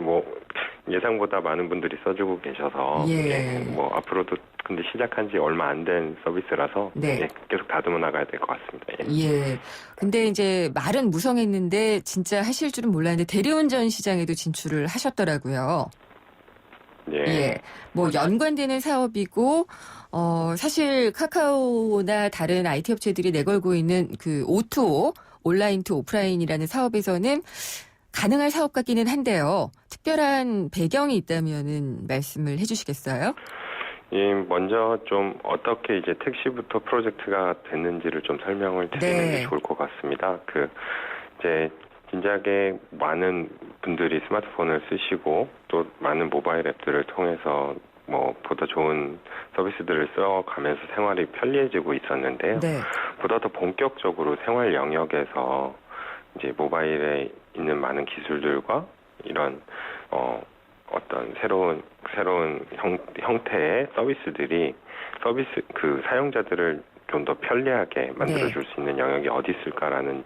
Speaker 7: 예상보다 많은 분들이 써주고 계셔서
Speaker 2: 예.
Speaker 7: 앞으로도 근데 시작한 지 얼마 안 된 서비스라서
Speaker 2: 네.
Speaker 7: 계속 다듬어 나가야 될 것 같습니다.
Speaker 2: 예. 근데 이제 말은 무성했는데 진짜 하실 줄은 몰랐는데 대리운전 시장에도 진출을 하셨더라고요. 예. 연관되는 사업이고, 사실 카카오나 다른 IT 업체들이 내걸고 있는 그 O2O, 온라인 투 오프라인이라는 사업에서는 가능할 사업 같기는 한데요. 특별한 배경이 있다면은 말씀을 해주시겠어요?
Speaker 7: 예, 먼저 좀 어떻게 이제 택시부터 프로젝트가 됐는지를 좀 설명을 드리는 게 좋을 것 같습니다. 진작에 많은 분들이 스마트폰을 쓰시고 또 많은 모바일 앱들을 통해서 보다 좋은 서비스들을 써가면서 생활이 편리해지고 있었는데요.
Speaker 2: 네.
Speaker 7: 보다 더 본격적으로 생활 영역에서 이제 모바일에 있는 많은 기술들과 이런 어떤 새로운 형태의 서비스들이 그 사용자들을 좀 더 편리하게 만들어줄 수 있는 영역이 어디 있을까라는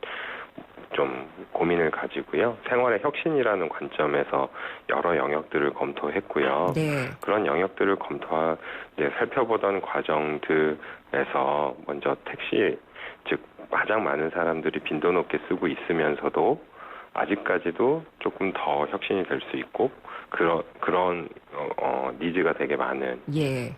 Speaker 7: 좀 고민을 가지고요. 생활의 혁신이라는 관점에서 여러 영역들을 검토했고요.
Speaker 2: 네.
Speaker 7: 그런 영역들을 살펴보던 과정들에서 먼저 택시, 즉 가장 많은 사람들이 빈도 높게 쓰고 있으면서도 아직까지도 조금 더 혁신이 될 수 있고 그런 니즈가 되게 많은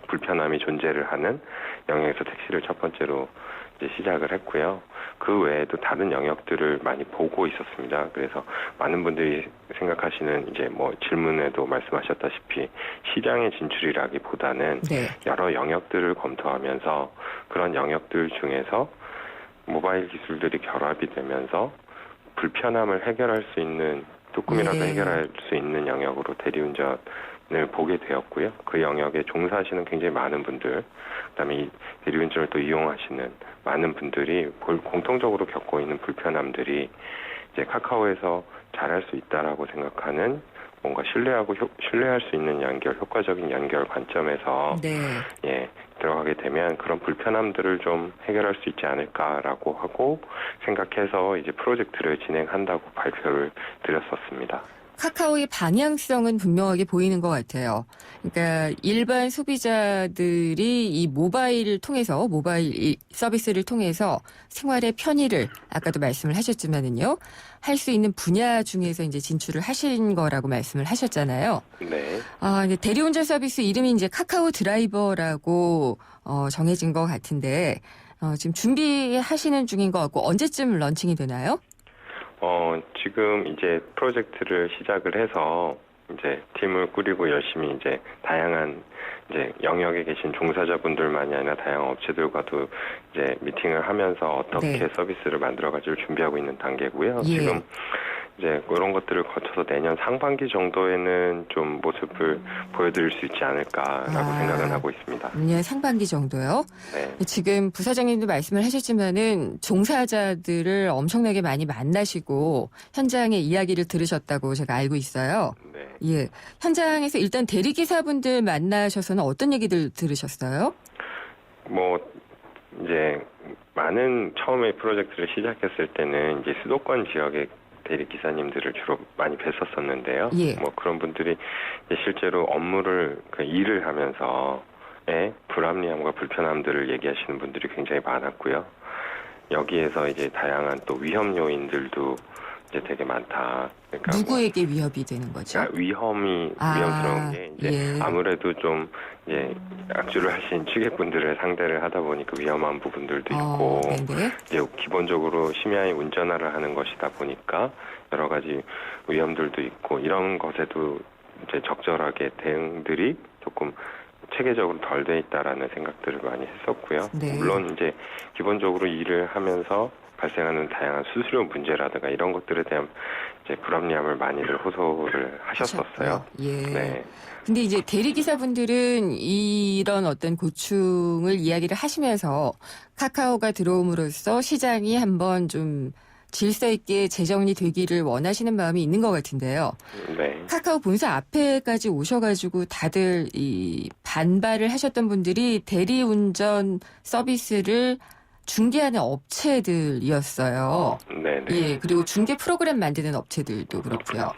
Speaker 7: 불편함이 존재를 하는 영역에서 택시를 첫 번째로 이제 시작을 했고요. 그 외에도 다른 영역들을 많이 보고 있었습니다. 그래서 많은 분들이 생각하시는 이제 질문에도 말씀하셨다시피 시장의 진출이라기보다는 여러 영역들을 검토하면서 그런 영역들 중에서 모바일 기술들이 결합이 되면서 불편함을 해결할 수 있는 조금이라도 해결할 수 있는 영역으로 대리운전을 보게 되었고요. 그 영역에 종사하시는 굉장히 많은 분들, 그다음에 이 대리운전을 또 이용하시는 많은 분들이 공통적으로 겪고 있는 불편함들이 이제 카카오에서 잘할 수 있다라고 생각하는 뭔가 신뢰할 수 있는 연결, 효과적인 연결 관점에서 들어가게 되면 그런 불편함들을 좀 해결할 수 있지 않을까라고 하고 생각해서 이제 프로젝트를 진행한다고 발표를 드렸었습니다.
Speaker 2: 카카오의 방향성은 분명하게 보이는 것 같아요. 그러니까 일반 소비자들이 이 모바일 서비스를 통해서 생활의 편의를 아까도 말씀을 하셨지만은요, 할 수 있는 분야 중에서 이제 진출을 하신 거라고 말씀을 하셨잖아요.
Speaker 7: 네.
Speaker 2: 근데 대리운전 서비스 이름이 이제 카카오 드라이버라고 정해진 것 같은데 지금 준비하시는 중인 것 같고 언제쯤 런칭이 되나요?
Speaker 7: 지금 이제 프로젝트를 시작을 해서 이제 팀을 꾸리고 열심히 이제 다양한 이제 영역에 계신 종사자분들만이 아니라 다양한 업체들과도 이제 미팅을 하면서 어떻게
Speaker 2: 네.
Speaker 7: 서비스를 만들어가지고 준비하고 있는 단계고요.
Speaker 2: 예.
Speaker 7: 지금 이제 그런 것들을 거쳐서 내년 상반기 정도에는 좀 모습을 보여드릴 수 있지 않을까라고 생각은 하고 있습니다.
Speaker 2: 내년 상반기 정도요?
Speaker 7: 네.
Speaker 2: 지금 부사장님도 말씀을 하셨지만은 종사자들을 엄청나게 많이 만나시고 현장의 이야기를 들으셨다고 제가 알고 있어요.
Speaker 7: 네.
Speaker 2: 예. 현장에서 일단 대리기사분들 만나셔서는 어떤 얘기들 들으셨어요?
Speaker 7: 뭐 이제 많은 처음에 프로젝트를 시작했을 때는 이제 수도권 지역의 대리 기사님들을 주로 많이 뵀었었는데요.
Speaker 2: 예.
Speaker 7: 뭐 그런 분들이 이제 실제로 업무를 일을 하면서의 불합리함과 불편함들을 얘기하시는 분들이 굉장히 많았고요. 여기에서 이제 다양한 또 위험 요인들도 이제 되게 많다. 그러니까
Speaker 2: 누구에게 위협이 되는 거죠?
Speaker 7: 위험스러운 게 이제
Speaker 2: 예.
Speaker 7: 아무래도 좀 이제 악주를 하신 취객분들을 상대를 하다 보니까 위험한 부분들도 있고
Speaker 2: 네네.
Speaker 7: 이제 기본적으로 심야에 운전화를 하는 것이다 보니까 여러 가지 위험들도 있고 이런 것에도 이제 적절하게 대응들이 조금 체계적으로 덜 돼 있다라는 생각들을 많이 했었고요.
Speaker 2: 네.
Speaker 7: 물론 이제 기본적으로 일을 하면서 발생하는 다양한 수수료 문제라든가 이런 것들에 대한 이제 불합리함을 많이들 호소를 하셨었어요.
Speaker 2: 예.
Speaker 7: 네.
Speaker 2: 근데 이제 대리기사분들은 이런 어떤 고충을 이야기를 하시면서 카카오가 들어옴으로써 시장이 한번 좀 질서 있게 재정리 되기를 원하시는 마음이 있는 것 같은데요.
Speaker 7: 네.
Speaker 2: 카카오 본사 앞에까지 오셔가지고 다들 이 반발을 하셨던 분들이 대리운전 서비스를 중개하는 업체들이었어요.
Speaker 7: 네.
Speaker 2: 예, 그리고 중개 프로그램 만드는 업체들도 그렇고요.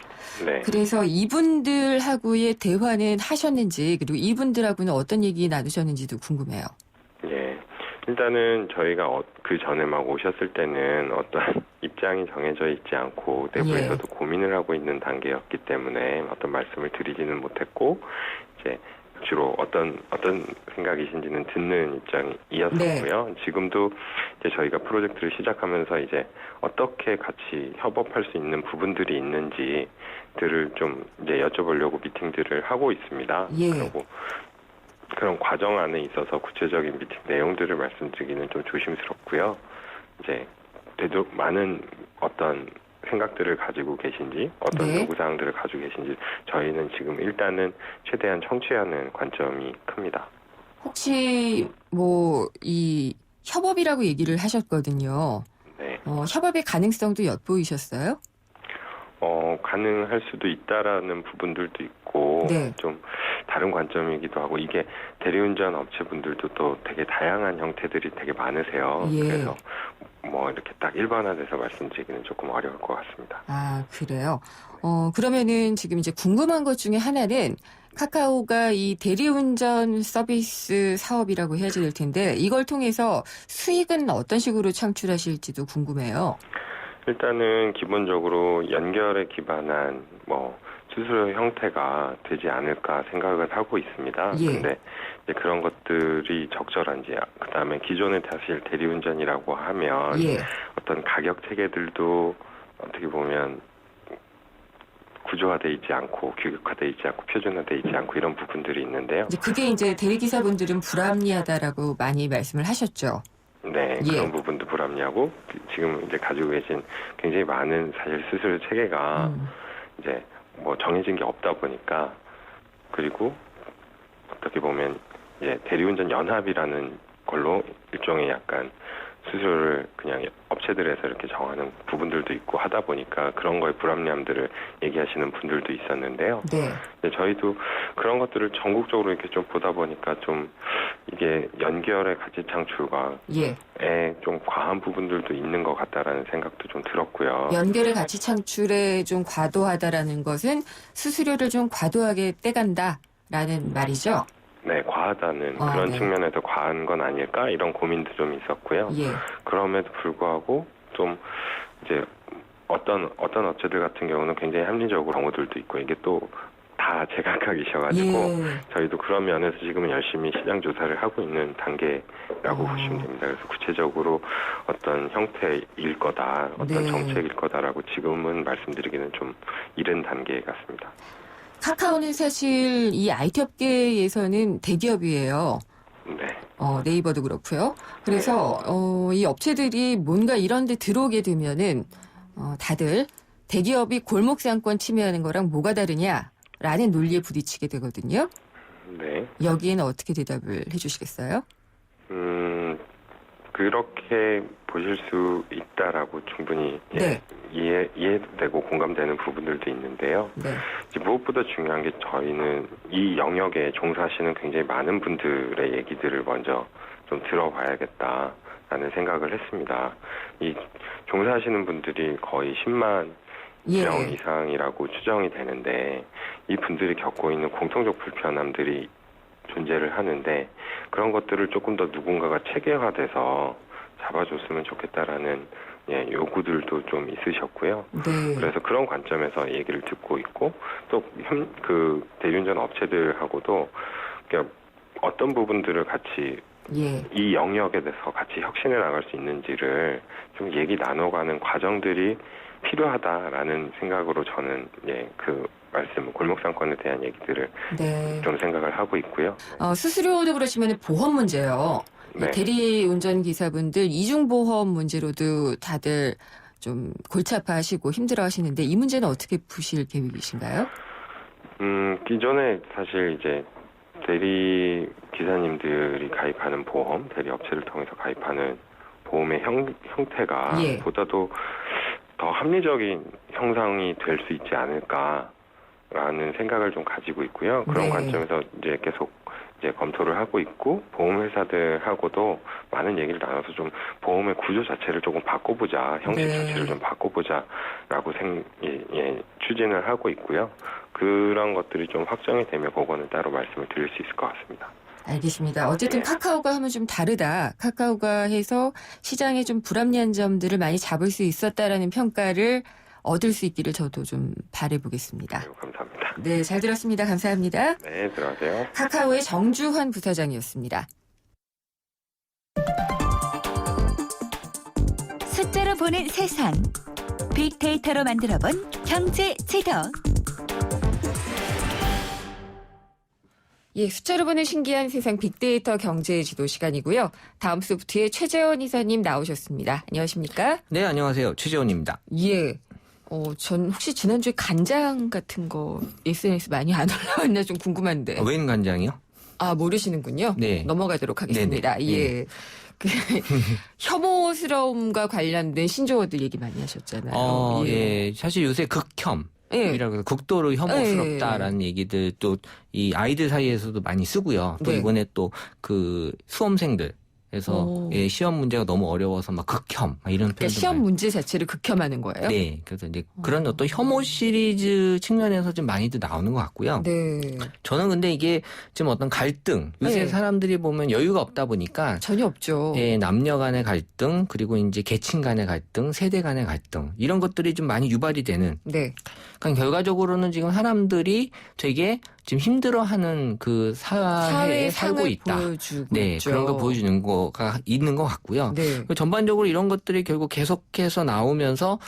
Speaker 7: 네.
Speaker 2: 그래서 이분들하고의 대화는 하셨는지, 그리고 이분들하고는 어떤 얘기 나누셨는지도 궁금해요.
Speaker 7: 예. 일단은 저희가 그 전에 막 오셨을 때는 어떤 입장이 정해져 있지 않고 내부에서도 고민을 하고 있는 단계였기 때문에 어떤 말씀을 드리지는 못했고 이제 주로 어떤 생각이신지는 듣는 입장이었었고요. 네. 지금도 이제 저희가 프로젝트를 시작하면서 이제 어떻게 같이 협업할 수 있는 부분들이 있는지들을 좀 이제 여쭤보려고 미팅들을 하고 있습니다.
Speaker 2: 예.
Speaker 7: 그리고 그런 과정 안에 있어서 구체적인 미팅 내용들을 말씀드리기는 좀 조심스럽고요. 이제 되도 많은 어떤 생각들을 가지고 계신지 어떤 요구사항들을 가지고 계신지 저희는 지금 일단은 최대한 청취하는 관점이 큽니다.
Speaker 2: 혹시 뭐 이 협업이라고 얘기를 하셨거든요.
Speaker 7: 네.
Speaker 2: 협업의 가능성도 엿보이셨어요?
Speaker 7: 가능할 수도 있다라는 부분들도 있고
Speaker 2: 네.
Speaker 7: 좀 다른 관점이기도 하고 이게 대리운전 업체분들도 또 되게 다양한 형태들이 되게 많으세요.
Speaker 2: 예.
Speaker 7: 그래서 뭐 이렇게 딱 일반화돼서 말씀드리기는 조금 어려울 것 같습니다.
Speaker 2: 아, 그래요? 그러면은 지금 이제 궁금한 것 중에 하나는 카카오가 이 대리운전 서비스 사업이라고 해야 될 텐데 이걸 통해서 수익은 어떤 식으로 창출하실지도 궁금해요.
Speaker 7: 일단은 기본적으로 연결에 기반한 뭐 수수료 형태가 되지 않을까 생각을 하고 있습니다.
Speaker 2: 예.
Speaker 7: 근데 이제 그런 것들이 적절한지, 그다음에 기존의 사실 대리운전이라고 하면 어떤 가격 체계들도 어떻게 보면 구조화돼 있지 않고 규격화돼 있지 않고 표준화돼 있지 않고 이런 부분들이 있는데요.
Speaker 2: 그게 이제 대리기사분들은 불합리하다라고 많이 말씀을 하셨죠.
Speaker 7: 네, 그런 부분도 불합리하고 지금 이제 가지고 계신 굉장히 많은 사실 수수료 체계가 이제 뭐 정해진 게 없다 보니까 그리고 어떻게 보면 이제 대리운전 연합이라는 걸로 일종의 약간 수수료를 그냥 업체들에서 이렇게 정하는 부분들도 있고 하다 보니까 그런 거에 불합리함들을 얘기하시는 분들도 있었는데요.
Speaker 2: 네.
Speaker 7: 근데 저희도 그런 것들을 전국적으로 이렇게 좀 보다 보니까 좀 이게 연결의 가치 창출과
Speaker 2: 예.
Speaker 7: 좀 과한 부분들도 있는 것 같다라는 생각도 좀 들었고요.
Speaker 2: 연결의 가치 창출에 좀 과도하다라는 것은 수수료를 좀 과도하게 떼간다라는 말이죠.
Speaker 7: 네, 과하다는 그런
Speaker 2: 네.
Speaker 7: 측면에서 과한 건 아닐까 이런 고민도 좀 있었고요.
Speaker 2: 예.
Speaker 7: 그럼에도 불구하고 좀 이제 어떤 업체들 같은 경우는 굉장히 합리적으로 경우들도 있고 이게 또 다 제각각이셔가지고
Speaker 2: 예.
Speaker 7: 저희도 그런 면에서 지금은 열심히 시장 조사를 하고 있는 단계라고 보시면 됩니다. 그래서 구체적으로 어떤 형태일 거다, 어떤
Speaker 2: 네.
Speaker 7: 정책일 거다라고 지금은 말씀드리기는 좀 이른 단계 같습니다.
Speaker 2: 카카오는 사실 이 IT 업계에서는 대기업이에요.
Speaker 7: 네.
Speaker 2: 네이버도 그렇고요. 그래서 이 업체들이 뭔가 이런 데 들어오게 되면은 다들 대기업이 골목상권 침해하는 거랑 뭐가 다르냐라는 논리에 부딪히게 되거든요.
Speaker 7: 네.
Speaker 2: 여기에는 어떻게 대답을 해주시겠어요?
Speaker 7: 그렇게 보실 수 있다라고 충분히
Speaker 2: 네.
Speaker 7: 이해되고 공감되는 부분들도 있는데요.
Speaker 2: 네.
Speaker 7: 이제 무엇보다 중요한 게 저희는 이 영역에 종사하시는 굉장히 많은 분들의 얘기들을 먼저 좀 들어봐야겠다라는 생각을 했습니다. 이 종사하시는 분들이 거의 10만
Speaker 2: 예.
Speaker 7: 명 이상이라고 추정이 되는데 이 분들이 겪고 있는 공통적 불편함들이 존재를 하는데 그런 것들을 조금 더 누군가가 체계화돼서 잡아줬으면 좋겠다라는 요구들도 좀 있으셨고요.
Speaker 2: 네.
Speaker 7: 그래서 그런 관점에서 얘기를 듣고 있고 또 그 대리운전 업체들하고도 그러니까 어떤 부분들을 같이
Speaker 2: 예.
Speaker 7: 이 영역에 대해서 같이 혁신해 나갈 수 있는지를 좀 얘기 나눠가는 과정들이 필요하다라는 생각으로 저는 그 말씀 골목상권에 대한 얘기들을
Speaker 2: 네.
Speaker 7: 좀 생각을 하고 있고요.
Speaker 2: 수수료도 그렇지만 보험 문제요.
Speaker 7: 네.
Speaker 2: 대리운전 기사분들 이중보험 문제로도 다들 좀 골치 아파하시고 힘들어하시는데 이 문제는 어떻게 푸실 계획이신가요?
Speaker 7: 기존에 사실 이제 대리 기사님들이 가입하는 보험, 대리 업체를 통해서 가입하는 보험의 형태가
Speaker 2: 예.
Speaker 7: 보다도 더 합리적인 형상이 될 수 있지 않을까라는 생각을 좀 가지고 있고요. 그런
Speaker 2: 네.
Speaker 7: 관점에서 이제 계속 검토를 하고 있고 보험회사들하고도 많은 얘기를 나눠서 좀 보험의 구조 자체를 조금 바꿔보자, 형식
Speaker 2: 네.
Speaker 7: 자체를 좀 바꿔보자라고 추진을 하고 있고요. 그런 것들이 좀 확정이 되면 그거는 따로 말씀을 드릴 수 있을 것 같습니다.
Speaker 2: 알겠습니다. 어쨌든 카카오가 하면 좀 다르다. 카카오가 해서 시장에 좀 불합리한 점들을 많이 잡을 수 있었다라는 평가를 얻을 수 있기를 저도 좀 바라보겠습니다.
Speaker 7: 네, 감사합니다.
Speaker 2: 네, 잘 들었습니다. 감사합니다.
Speaker 7: 네, 들어가세요.
Speaker 2: 카카오의 정주환 부사장이었습니다.
Speaker 1: 숫자로 보는 세상. 빅데이터로 만들어본 경제 지도.
Speaker 2: 예, 숫자로 보는 신기한 세상 빅데이터 경제 지도 시간이고요. 다음 소프트의 최재원 이사님 나오셨습니다. 안녕하십니까?
Speaker 8: 네, 안녕하세요. 최재원입니다.
Speaker 2: 예. 전 혹시 지난주에 간장 같은 거 SNS 많이 안 올라왔나 좀 궁금한데.
Speaker 8: 웬 간장이요?
Speaker 2: 모르시는군요.
Speaker 8: 네.
Speaker 2: 넘어가도록 하겠습니다.
Speaker 8: 네네.
Speaker 2: 예. 그 혐오스러움과 관련된 신조어들 얘기 많이 하셨잖아요.
Speaker 8: 예. 사실 요새 극혐.
Speaker 2: 예.
Speaker 8: 이라고 해서 극도로 혐오스럽다라는 얘기들 또 이 아이들 사이에서도 많이 쓰고요. 또
Speaker 2: 네.
Speaker 8: 이번에 또 그 수험생들 그래서 시험 문제가 너무 어려워서 막 극혐 막 이런 표현도
Speaker 2: 그러니까 시험
Speaker 8: 많이.
Speaker 2: 문제 자체를 극혐하는 거예요?
Speaker 8: 네, 그래서 이제 그런 어떤 혐오 시리즈 측면에서 좀 많이들 나오는 것 같고요.
Speaker 2: 네.
Speaker 8: 저는 근데 이게 지금 어떤 갈등, 요새
Speaker 2: 네.
Speaker 8: 사람들이 보면 여유가 없다 보니까
Speaker 2: 전혀 없죠.
Speaker 8: 예, 남녀 간의 갈등, 그리고 이제 계층 간의 갈등, 세대 간의 갈등, 이런 것들이 좀 많이 유발이 되는.
Speaker 2: 네.
Speaker 8: 그러니까 결과적으로는 지금 사람들이 되게 지금 힘들어하는 그 사회에 살고
Speaker 2: 상을
Speaker 8: 있다.
Speaker 2: 보여주고
Speaker 8: 네,
Speaker 2: 있죠.
Speaker 8: 그런 거 보여주는 거가 있는 것 같고요.
Speaker 2: 네.
Speaker 8: 전반적으로 이런 것들이 결국 계속해서 나오면서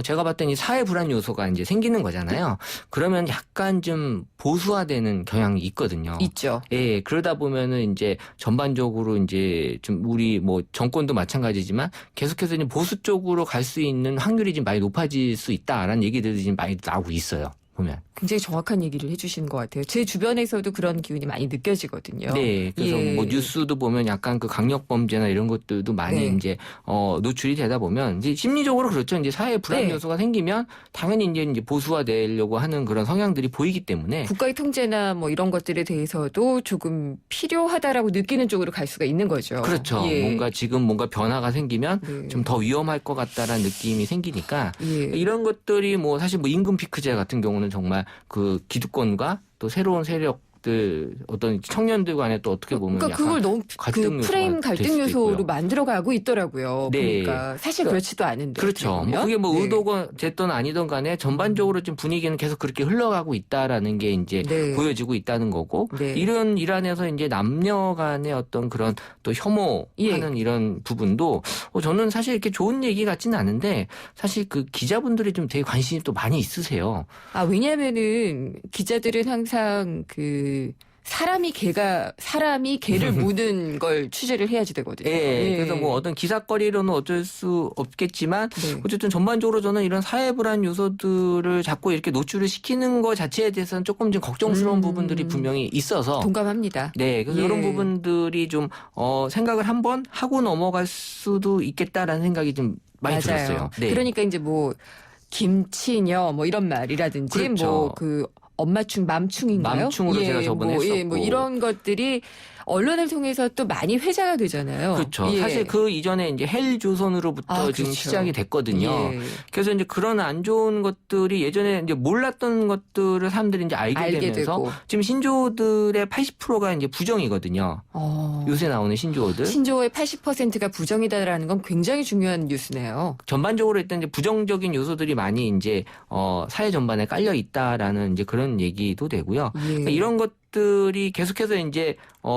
Speaker 8: 제가 봤더니 사회 불안 요소가 이제 생기는 거잖아요. 그러면 약간 좀 보수화되는 경향이 있거든요.
Speaker 2: 있죠.
Speaker 8: 예, 그러다 보면은 이제 전반적으로 이제 좀 우리 뭐 정권도 마찬가지지만 계속해서 이제 보수 쪽으로 갈 수 있는 확률이 좀 많이 높아질 수 있다라는 얘기들이 지금 많이 나오고 있어요. 보면.
Speaker 2: 굉장히 정확한 얘기를 해주시는 것 같아요. 제 주변에서도 그런 기운이 많이 느껴지거든요.
Speaker 8: 네, 그래서
Speaker 2: 예.
Speaker 8: 뭐 뉴스도 보면 약간 그 강력 범죄나 이런 것들도 많이
Speaker 2: 네.
Speaker 8: 이제 노출이 되다 보면 이제 심리적으로 그렇죠. 이제 사회 불안
Speaker 2: 네.
Speaker 8: 요소가 생기면 당연히 이제 보수화되려고 하는 그런 성향들이 보이기 때문에
Speaker 2: 국가의 통제나 뭐 이런 것들에 대해서도 조금 필요하다라고 느끼는 쪽으로 갈 수가 있는 거죠.
Speaker 8: 그렇죠.
Speaker 2: 예.
Speaker 8: 뭔가 지금 뭔가 변화가 생기면
Speaker 2: 네.
Speaker 8: 좀 더 위험할 것 같다라는 느낌이 생기니까
Speaker 2: 예.
Speaker 8: 이런 것들이 뭐 사실 뭐 임금 피크제 같은 경우는 정말 그 기득권과 또 새로운 세력들 어떤 청년들 간에 또 어떻게 보면
Speaker 2: 그러니까
Speaker 8: 약간
Speaker 2: 그걸 너무
Speaker 8: 갈등
Speaker 2: 그
Speaker 8: 요소가
Speaker 2: 프레임
Speaker 8: 될
Speaker 2: 갈등
Speaker 8: 수도
Speaker 2: 요소로
Speaker 8: 있고요.
Speaker 2: 만들어가고 있더라고요.
Speaker 8: 네.
Speaker 2: 그러니까 사실 그렇지도 않은데.
Speaker 8: 그렇죠.
Speaker 2: 어떻게
Speaker 8: 뭐
Speaker 2: 보면.
Speaker 8: 그게 뭐
Speaker 2: 네.
Speaker 8: 의도가 됐든 아니든 간에 전반적으로 좀 분위기는 계속 그렇게 흘러가고 있다라는 게 이제
Speaker 2: 네.
Speaker 8: 보여지고 있다는 거고
Speaker 2: 네.
Speaker 8: 이런 일환에서 이제 남녀 간의 어떤 그런 또 혐오하는
Speaker 2: 예.
Speaker 8: 이런 부분도 저는 사실 이렇게 좋은 얘기 같지는 않은데 사실 그 기자분들이 좀 되게 관심이 또 많이 있으세요.
Speaker 2: 아, 왜냐면은 기자들은 항상 그 사람이 개를 묻는 걸 취재를 해야지 되거든요.
Speaker 8: 예. 그래서 뭐 어떤 기사거리로는 어쩔 수 없겠지만
Speaker 2: 네.
Speaker 8: 어쨌든 전반적으로 저는 이런 사회 불안 요소들을 자꾸 이렇게 노출을 시키는 것 자체에 대해서는 조금 좀 걱정스러운 부분들이 분명히 있어서
Speaker 2: 동감합니다.
Speaker 8: 네, 그래서
Speaker 2: 예.
Speaker 8: 이런 부분들이 좀 생각을 한번 하고 넘어갈 수도 있겠다라는 생각이 좀 많이
Speaker 2: 맞아요.
Speaker 8: 들었어요. 네.
Speaker 2: 그러니까 이제 뭐 김치녀 뭐 이런 말이라든지
Speaker 8: 그렇죠.
Speaker 2: 뭐 그 엄마충 맘충인가요?
Speaker 8: 맘충으로 제가 저번에
Speaker 2: 뭐,
Speaker 8: 했었고.
Speaker 2: 뭐 이런 것들이 언론을 통해서 또 많이 회자가 되잖아요.
Speaker 8: 그렇죠.
Speaker 2: 예.
Speaker 8: 사실 그 이전에 이제 헬 조선으로부터
Speaker 2: 아,
Speaker 8: 지금
Speaker 2: 그렇죠.
Speaker 8: 시작이 됐거든요.
Speaker 2: 예.
Speaker 8: 그래서 이제 그런 안 좋은 것들이 예전에 이제 몰랐던 것들을 사람들이 이제 알게 되면서
Speaker 2: 되고.
Speaker 8: 지금 신조어들의 80%가 이제 부정이거든요. 요새 나오는 신조어들.
Speaker 2: 신조어의 80%가 부정이다라는 건 굉장히 중요한 뉴스네요.
Speaker 8: 전반적으로 일단 이제 부정적인 요소들이 많이 이제 사회 전반에 깔려 있다라는 이제 그런 얘기도 되고요.
Speaker 2: 예.
Speaker 8: 그러니까 이런 것들이 계속해서 이제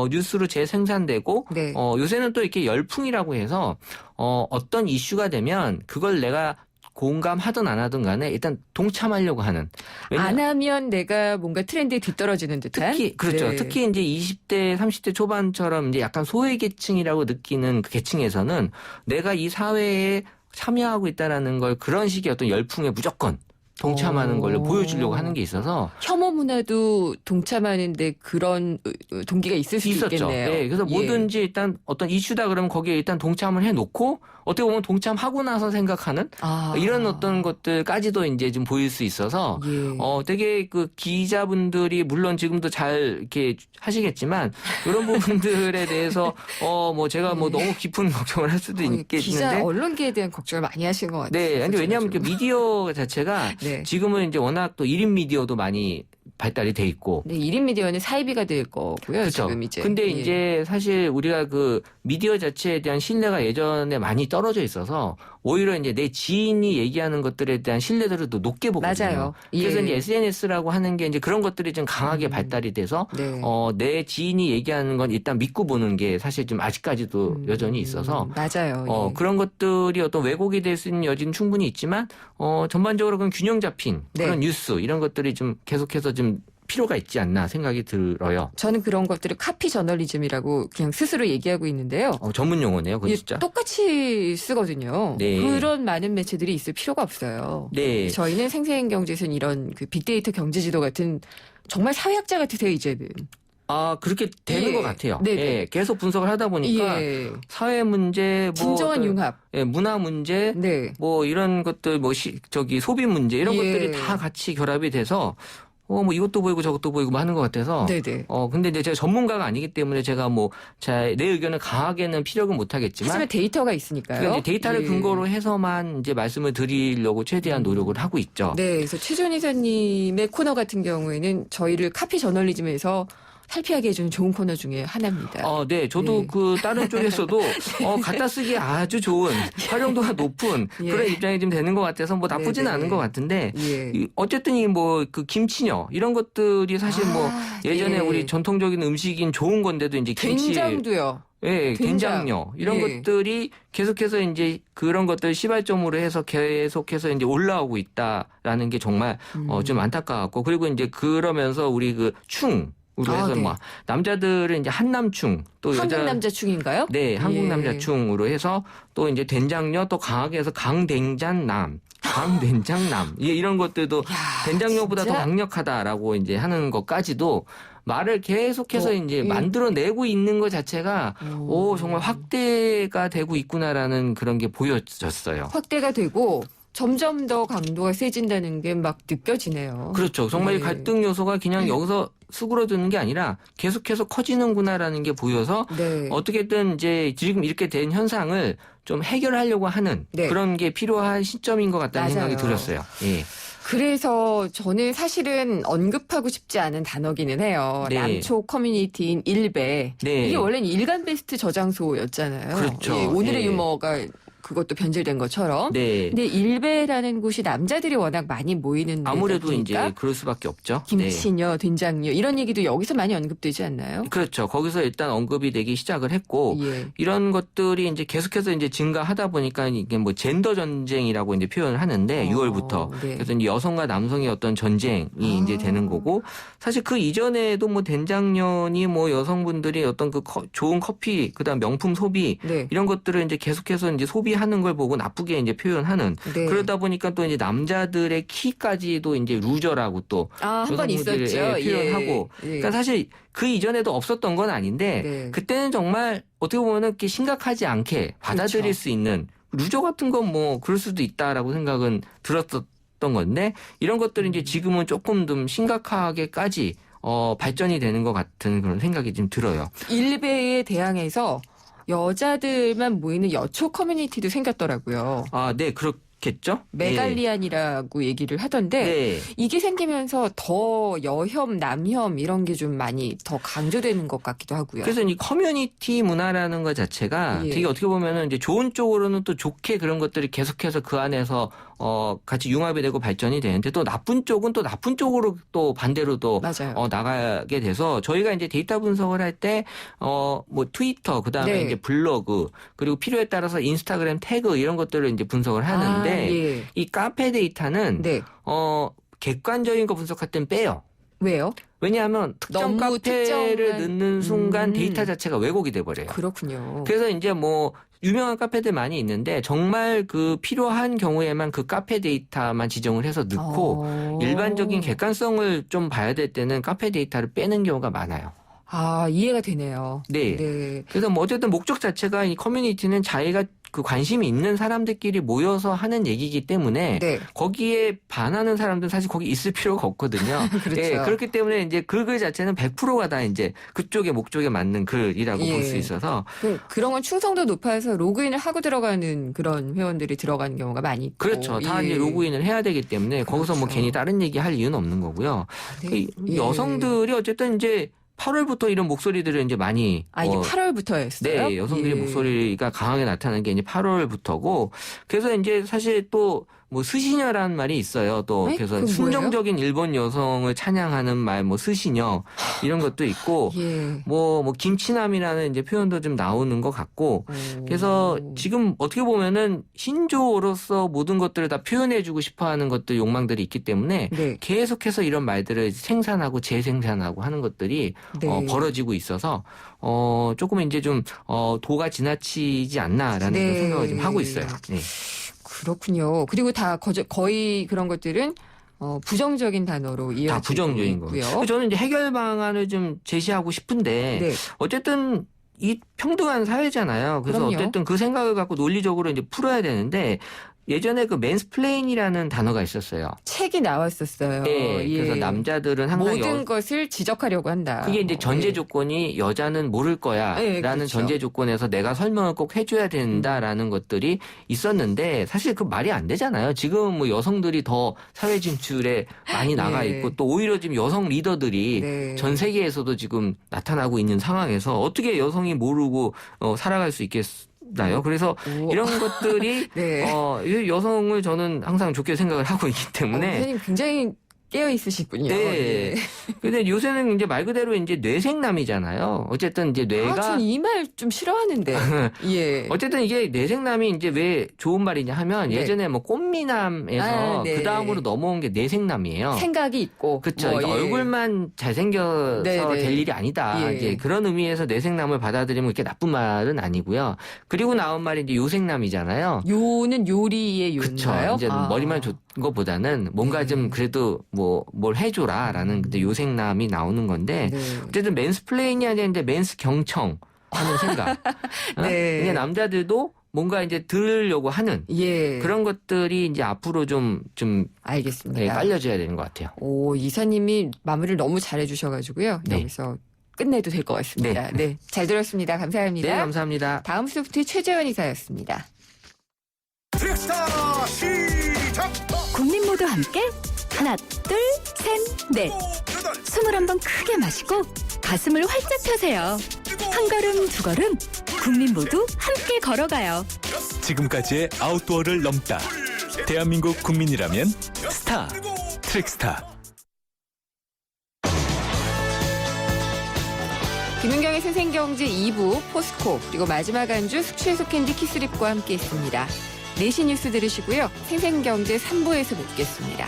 Speaker 8: 뉴스로 재생산되고
Speaker 2: 네.
Speaker 8: 요새는 또 이렇게 열풍이라고 해서 어떤 이슈가 되면 그걸 내가 공감하든 안 하든 간에 일단 동참하려고 하는.
Speaker 2: 안 하면 내가 뭔가 트렌드에 뒤떨어지는 듯한.
Speaker 8: 특히 그렇죠.
Speaker 2: 네.
Speaker 8: 특히 이제 20대, 30대 초반처럼 이제 약간 소외계층이라고 느끼는 그 계층에서는 내가 이 사회에 참여하고 있다라는 걸 그런 식의 어떤 열풍에 무조건 동참하는 걸로 보여주려고 하는 게 있어서
Speaker 2: 혐오 문화도 동참하는데 그런 동기가 있을 수도
Speaker 8: 있었죠.
Speaker 2: 있겠네요.
Speaker 8: 네, 그래서
Speaker 2: 예.
Speaker 8: 뭐든지 일단 어떤 이슈다 그러면 거기에 일단 동참을 해놓고 어떻게 보면 동참하고 나서 생각하는 이런 어떤 것들까지도 이제 좀 보일 수 있어서
Speaker 2: 예.
Speaker 8: 되게 그 기자분들이 물론 지금도 잘 이렇게 하시겠지만 이런 부분들에 대해서 뭐 제가 뭐 너무 깊은 걱정을 할 수도
Speaker 2: 기자
Speaker 8: 있겠는데
Speaker 2: 언론계에 대한 걱정을 많이 하신 것 같아요.
Speaker 8: 네, 아니 왜냐하면 그 미디어 자체가
Speaker 2: 네.
Speaker 8: 지금은 이제 워낙 또 1인 미디어도 많이 발달이 돼 있고.
Speaker 2: 네, 1인 미디어는 사이비가 될 거고요.
Speaker 8: 그렇죠.
Speaker 2: 지금 이제.
Speaker 8: 근데
Speaker 2: 예.
Speaker 8: 이제 사실 우리가 그 미디어 자체에 대한 신뢰가 예전에 많이 떨어져 있어서 오히려 이제 내 지인이 얘기하는 것들에 대한 신뢰도를 더 높게 보거든요.
Speaker 2: 맞아요.
Speaker 8: 그래서
Speaker 2: 예.
Speaker 8: 이제 SNS라고 하는 게 이제 그런 것들이 좀 강하게 발달이 돼서
Speaker 2: 네.
Speaker 8: 내 지인이 얘기하는 건 일단 믿고 보는 게 사실 좀 아직까지도 여전히 있어서
Speaker 2: 맞아요. 예.
Speaker 8: 그런 것들이 어떤 왜곡이 될 수 있는 여지는 충분히 있지만 전반적으로 그런 균형 잡힌
Speaker 2: 네.
Speaker 8: 그런 뉴스 이런 것들이 좀 계속해서 좀 필요가 있지 않나 생각이 들어요.
Speaker 2: 저는 그런 것들을 카피 저널리즘이라고 그냥 스스로 얘기하고 있는데요.
Speaker 8: 전문 용어네요, 그건
Speaker 2: 예,
Speaker 8: 진짜.
Speaker 2: 똑같이 쓰거든요.
Speaker 8: 네.
Speaker 2: 그런 많은 매체들이 있을 필요가 없어요.
Speaker 8: 네.
Speaker 2: 저희는 생생경제에서는 이런 그 빅데이터 경제지도 같은 정말 사회학자 같으세요, 이제는.
Speaker 8: 그렇게 되는
Speaker 2: 예.
Speaker 8: 것 같아요.
Speaker 2: 네네.
Speaker 8: 예, 계속 분석을 하다 보니까
Speaker 2: 예.
Speaker 8: 사회 문제,
Speaker 2: 진정한
Speaker 8: 어떤,
Speaker 2: 융합.
Speaker 8: 예, 문화 문제,
Speaker 2: 네.
Speaker 8: 뭐 이런 것들, 소비 문제 이런
Speaker 2: 예.
Speaker 8: 것들이 다 같이 결합이 돼서 뭐 이것도 보이고 저것도 보이고 뭐 하는 것 같아서.
Speaker 2: 네네.
Speaker 8: 근데 이제 제가 전문가가 아니기 때문에 제가 내 의견을 강하게는 피력은 못 하겠지만.
Speaker 2: 하지만 데이터가 있으니까요.
Speaker 8: 그러니까 이제 데이터를
Speaker 2: 예.
Speaker 8: 근거로 해서만 이제 말씀을 드리려고 최대한 노력을 하고 있죠.
Speaker 2: 네, 그래서 최준 이사님의 코너 같은 경우에는 저희를 카피 저널리즘에서 탈피하게 해주는 좋은 코너 중에 하나입니다.
Speaker 8: 네, 저도
Speaker 2: 네.
Speaker 8: 그 다른 쪽에서도 갖다 쓰기에 아주 좋은 활용도가 높은
Speaker 2: 예.
Speaker 8: 그런 입장이 좀 되는 것 같아서 뭐 나쁘진
Speaker 2: 네네.
Speaker 8: 않은 것 같은데
Speaker 2: 예.
Speaker 8: 어쨌든 그 김치녀 이런 것들이 사실 뭐 예전에
Speaker 2: 예.
Speaker 8: 우리 전통적인 음식인 좋은 건데도 이제 김치
Speaker 2: 된장도요.
Speaker 8: 예, 된장녀 이런
Speaker 2: 예.
Speaker 8: 것들이 계속해서 이제 그런 것들 시발점으로 해서 계속해서 이제 올라오고 있다라는 게 정말 좀 안타까웠고 그리고 이제 그러면서 우리 그 해서
Speaker 2: 네.
Speaker 8: 뭐 남자들은 이제 한남충 또
Speaker 2: 한국
Speaker 8: 여자
Speaker 2: 남자충인가요?
Speaker 8: 네, 한국
Speaker 2: 예.
Speaker 8: 남자충으로 해서 또 이제 된장녀 또 강하게 해서 강된장남, 강된장남 이런 것들도 된장녀보다
Speaker 2: 진짜?
Speaker 8: 더 강력하다라고 이제 하는 것까지도 말을 계속해서 이제
Speaker 2: 예.
Speaker 8: 만들어내고 있는 것 자체가 오 정말 확대가 되고 있구나라는 그런 게 보여졌어요.
Speaker 2: 확대가 되고 점점 더 강도가 세진다는 게 막 느껴지네요.
Speaker 8: 그렇죠. 정말 이
Speaker 2: 네.
Speaker 8: 갈등 요소가 그냥 여기서 수그러드는 게 아니라 계속해서 커지는구나라는 게 보여서
Speaker 2: 네.
Speaker 8: 어떻게든 이제 지금 이렇게 된 현상을 좀 해결하려고 하는
Speaker 2: 네.
Speaker 8: 그런 게 필요한 시점인 것 같다는
Speaker 2: 맞아요.
Speaker 8: 생각이 들었어요. 예.
Speaker 2: 그래서 저는 사실은 언급하고 싶지 않은 단어기는 해요.
Speaker 8: 네.
Speaker 2: 남초 커뮤니티인 일베.
Speaker 8: 네.
Speaker 2: 이게 원래는 일간 베스트 저장소였잖아요.
Speaker 8: 그렇죠.
Speaker 2: 예, 오늘의
Speaker 8: 예.
Speaker 2: 유머가 그것도 변질된 것처럼.
Speaker 8: 네.
Speaker 2: 근데 일베라는 곳이 남자들이 워낙 많이 모이는 데다
Speaker 8: 아무래도
Speaker 2: 보니까
Speaker 8: 이제 그럴 수밖에 없죠.
Speaker 2: 김치녀, 된장녀 이런 얘기도 여기서 많이 언급되지 않나요?
Speaker 8: 네. 그렇죠. 거기서 일단 언급이 되기 시작을 했고
Speaker 2: 예.
Speaker 8: 이런 것들이 이제 계속해서 이제 증가하다 보니까 이게 뭐 젠더 전쟁이라고 이제 표현을 하는데 6월부터
Speaker 2: 네.
Speaker 8: 그래서 이제 여성과 남성의 어떤 전쟁이 이제 되는 거고 사실 그 이전에도 뭐 된장년이 뭐 여성분들이 어떤 그 좋은 커피 그다음 명품 소비
Speaker 2: 네.
Speaker 8: 이런 것들을 이제 계속해서 이제 소비하는 걸 보고 나쁘게 이제 표현하는
Speaker 2: 네.
Speaker 8: 그러다 보니까 또 이제 남자들의 키까지도 이제 루저라고 또
Speaker 2: 한 번
Speaker 8: 여성분들이
Speaker 2: 있었죠.
Speaker 8: 표현하고
Speaker 2: 예.
Speaker 8: 그러니까 사실 그 이전에도 없었던 건 아닌데
Speaker 2: 네.
Speaker 8: 그때는 정말 어떻게 보면 이렇게 심각하지 않게 받아들일
Speaker 2: 그렇죠.
Speaker 8: 수 있는 루저 같은 건 뭐 그럴 수도 있다라고 생각은 들었던 건데 이런 것들이 이제 지금은 조금 좀 심각하게까지 발전이 되는 것 같은 그런 생각이 좀 들어요.
Speaker 2: 일베에 대항해서 여자들만 모이는 여초 커뮤니티도 생겼더라고요.
Speaker 8: 아, 네, 그렇겠죠?
Speaker 2: 메갈리안이라고 얘기를 하던데
Speaker 8: 네.
Speaker 2: 이게 생기면서 더 여혐, 남혐 이런 게 좀 많이 더 강조되는 것 같기도 하고요.
Speaker 8: 그래서 이 커뮤니티 문화라는 것 자체가
Speaker 2: 예.
Speaker 8: 되게 어떻게 보면은 이제 좋은 쪽으로는 또 좋게 그런 것들이 계속해서 그 안에서 같이 융합이 되고 발전이 되는데 또 나쁜 쪽은 또 나쁜 쪽으로 또 반대로 또
Speaker 2: 맞아요.
Speaker 8: 나가게 돼서 저희가 이제 데이터 분석을 할 때 뭐 트위터 그다음에
Speaker 2: 네.
Speaker 8: 이제 블로그 그리고 필요에 따라서 인스타그램 태그 이런 것들을 이제 분석을 하는데
Speaker 2: 예.
Speaker 8: 이 카페 데이터는
Speaker 2: 네.
Speaker 8: 객관적인 거 분석할 땐 빼요.
Speaker 2: 왜요?
Speaker 8: 왜냐하면 특정
Speaker 2: 너무
Speaker 8: 카페를
Speaker 2: 특정한-
Speaker 8: 넣는 순간
Speaker 2: 음.
Speaker 8: 데이터 자체가 왜곡이 돼버려요.
Speaker 2: 그렇군요.
Speaker 8: 그래서 이제 뭐 유명한 카페들 많이 있는데 정말 그 필요한 경우에만 그 카페 데이터만 지정을 해서 넣고 일반적인 객관성을 좀 봐야 될 때는 카페 데이터를 빼는 경우가 많아요.
Speaker 2: 이해가 되네요.
Speaker 8: 네.
Speaker 2: 네.
Speaker 8: 그래서 뭐 어쨌든 목적 자체가 이 커뮤니티는 자기가 그 관심이 있는 사람들끼리 모여서 하는 얘기이기 때문에
Speaker 2: 네.
Speaker 8: 거기에 반하는 사람들은 사실 거기 있을 필요가 없거든요.
Speaker 2: 그렇죠.
Speaker 8: 예, 그렇기 때문에 이제 그 글 자체는 100%가 다 이제 그쪽의 목적에 맞는 글이라고
Speaker 2: 예.
Speaker 8: 볼 수 있어서
Speaker 2: 그런 건 충성도 높아서 로그인을 하고 들어가는 그런 회원들이 들어가는 경우가 많이 있고.
Speaker 8: 그렇죠. 다
Speaker 2: 예.
Speaker 8: 이제 로그인을 해야 되기 때문에 거기서 뭐
Speaker 2: 그렇죠.
Speaker 8: 괜히 다른 얘기 할 이유는 없는 거고요.
Speaker 2: 네.
Speaker 8: 그
Speaker 2: 예.
Speaker 8: 여성들이 어쨌든 이제 8월부터 이런 목소리들을 이제 많이
Speaker 2: 이게 8월부터였어요?
Speaker 8: 네, 여성들의
Speaker 2: 예.
Speaker 8: 목소리가 강하게 나타나는 게 이제 8월부터고 그래서 이제 사실 또 뭐 스시녀라는 말이 있어요. 또
Speaker 2: 네?
Speaker 8: 그래서
Speaker 2: 그건
Speaker 8: 순정적인 일본 여성을 찬양하는 말 뭐 스시녀 이런 것도 있고
Speaker 2: 예.
Speaker 8: 뭐 김치남이라는 이제 표현도 좀 나오는 것 같고 그래서 지금 어떻게 보면은 신조어로서 모든 것들을 다 표현해주고 싶어하는 것들 욕망들이 있기 때문에
Speaker 2: 네.
Speaker 8: 계속해서 이런 말들을 생산하고 재생산하고 하는 것들이
Speaker 2: 네.
Speaker 8: 벌어지고 있어서 조금 이제 좀 도가 지나치지 않나라는
Speaker 2: 네.
Speaker 8: 그런 생각을 좀 하고 있어요. 네.
Speaker 2: 그렇군요. 그리고 다 거의 그런 것들은 부정적인 단어로 이어지고
Speaker 8: 다 부정적인
Speaker 2: 있고요.
Speaker 8: 거예요. 저는 이제 해결 방안을 좀 제시하고 싶은데
Speaker 2: 네.
Speaker 8: 어쨌든 이 평등한 사회잖아요. 그래서
Speaker 2: 그럼요.
Speaker 8: 어쨌든 그 생각을 갖고 논리적으로 이제 풀어야 되는데 예전에 그 맨스플레인이라는 단어가 있었어요.
Speaker 2: 책이 나왔었어요.
Speaker 8: 네, 그래서
Speaker 2: 예.
Speaker 8: 남자들은 항상
Speaker 2: 모든 것을 지적하려고 한다.
Speaker 8: 그게 이제 전제
Speaker 2: 예.
Speaker 8: 조건이 여자는 모를 거야라는
Speaker 2: 네, 그렇죠.
Speaker 8: 전제 조건에서 내가 설명을 꼭 해줘야 된다라는 것들이 있었는데 사실 그 말이 안 되잖아요. 지금 뭐 여성들이 더 사회 진출에 많이 나가
Speaker 2: 네.
Speaker 8: 있고 또 오히려 지금 여성 리더들이
Speaker 2: 네.
Speaker 8: 전 세계에서도 지금 나타나고 있는 상황에서 어떻게 여성이 모르고 살아갈 수 있겠나요? 그래서
Speaker 2: 오.
Speaker 8: 이런 것들이
Speaker 2: 네.
Speaker 8: 이 여성을 저는 항상 좋게 생각을 하고 있기 때문에
Speaker 2: 선생님 굉장히 깨어 있으시군요.
Speaker 8: 네.
Speaker 2: 예.
Speaker 8: 근데 요새는 이제 말 그대로 이제 뇌생남이잖아요. 어쨌든 이제 뇌가
Speaker 2: 전 이 말 좀 싫어하는데. 예.
Speaker 8: 어쨌든 이게 뇌생남이 이제 왜 좋은 말이냐 하면
Speaker 2: 네.
Speaker 8: 예전에 뭐 꽃미남에서
Speaker 2: 네.
Speaker 8: 그 다음으로 넘어온 게 뇌생남이에요.
Speaker 2: 생각이 있고.
Speaker 8: 그렇죠.
Speaker 2: 뭐,
Speaker 8: 그러니까
Speaker 2: 예.
Speaker 8: 얼굴만 잘생겨서
Speaker 2: 네, 네.
Speaker 8: 될 일이 아니다.
Speaker 2: 예.
Speaker 8: 이제 그런 의미에서 뇌생남을 받아들이면 그렇게 나쁜 말은 아니고요. 그리고 나온 말이 이제 요생남이잖아요.
Speaker 2: 요는 요리의
Speaker 8: 그렇죠.
Speaker 2: 요인가요?
Speaker 8: 이제 머리만 좋은 것보다는 뭔가
Speaker 2: 네.
Speaker 8: 좀 그래도 뭐 뭘 해줘라라는 근데 요생남이 나오는 건데
Speaker 2: 네.
Speaker 8: 어쨌든 맨스플레인이 아니라 이제 맨스 경청 하는 생각.
Speaker 2: 네.
Speaker 8: 그냥 남자들도 뭔가 이제 들으려고 하는
Speaker 2: 예.
Speaker 8: 그런 것들이 이제 앞으로 좀
Speaker 2: 알겠습니다.
Speaker 8: 네, 깔려져야 되는 것 같아요.
Speaker 2: 오, 이사님이 마무리를 너무 잘해 주셔가지고요.
Speaker 8: 네.
Speaker 2: 여기서 끝내도 될 것 같습니다. 네. 잘 들었습니다. 감사합니다.
Speaker 8: 네, 감사합니다.
Speaker 2: 다음 소프트의 최재원 이사였습니다.
Speaker 9: 트랙스타 시작!
Speaker 6: 국민 모두 함께 하나, 둘, 셋, 넷. 숨을 한번 크게 마시고 가슴을 활짝 펴세요. 한 걸음, 두 걸음, 국민 모두 함께 걸어가요.
Speaker 9: 지금까지의 아웃도어를 넘다. 대한민국 국민이라면 스타, 트랙스타.
Speaker 2: 김은경의 생생경제 2부 포스코 그리고 마지막 안주 숙취해소 캔디 키스립과 함께했습니다. 4시 뉴스 들으시고요. 생생경제 3부에서 뵙겠습니다.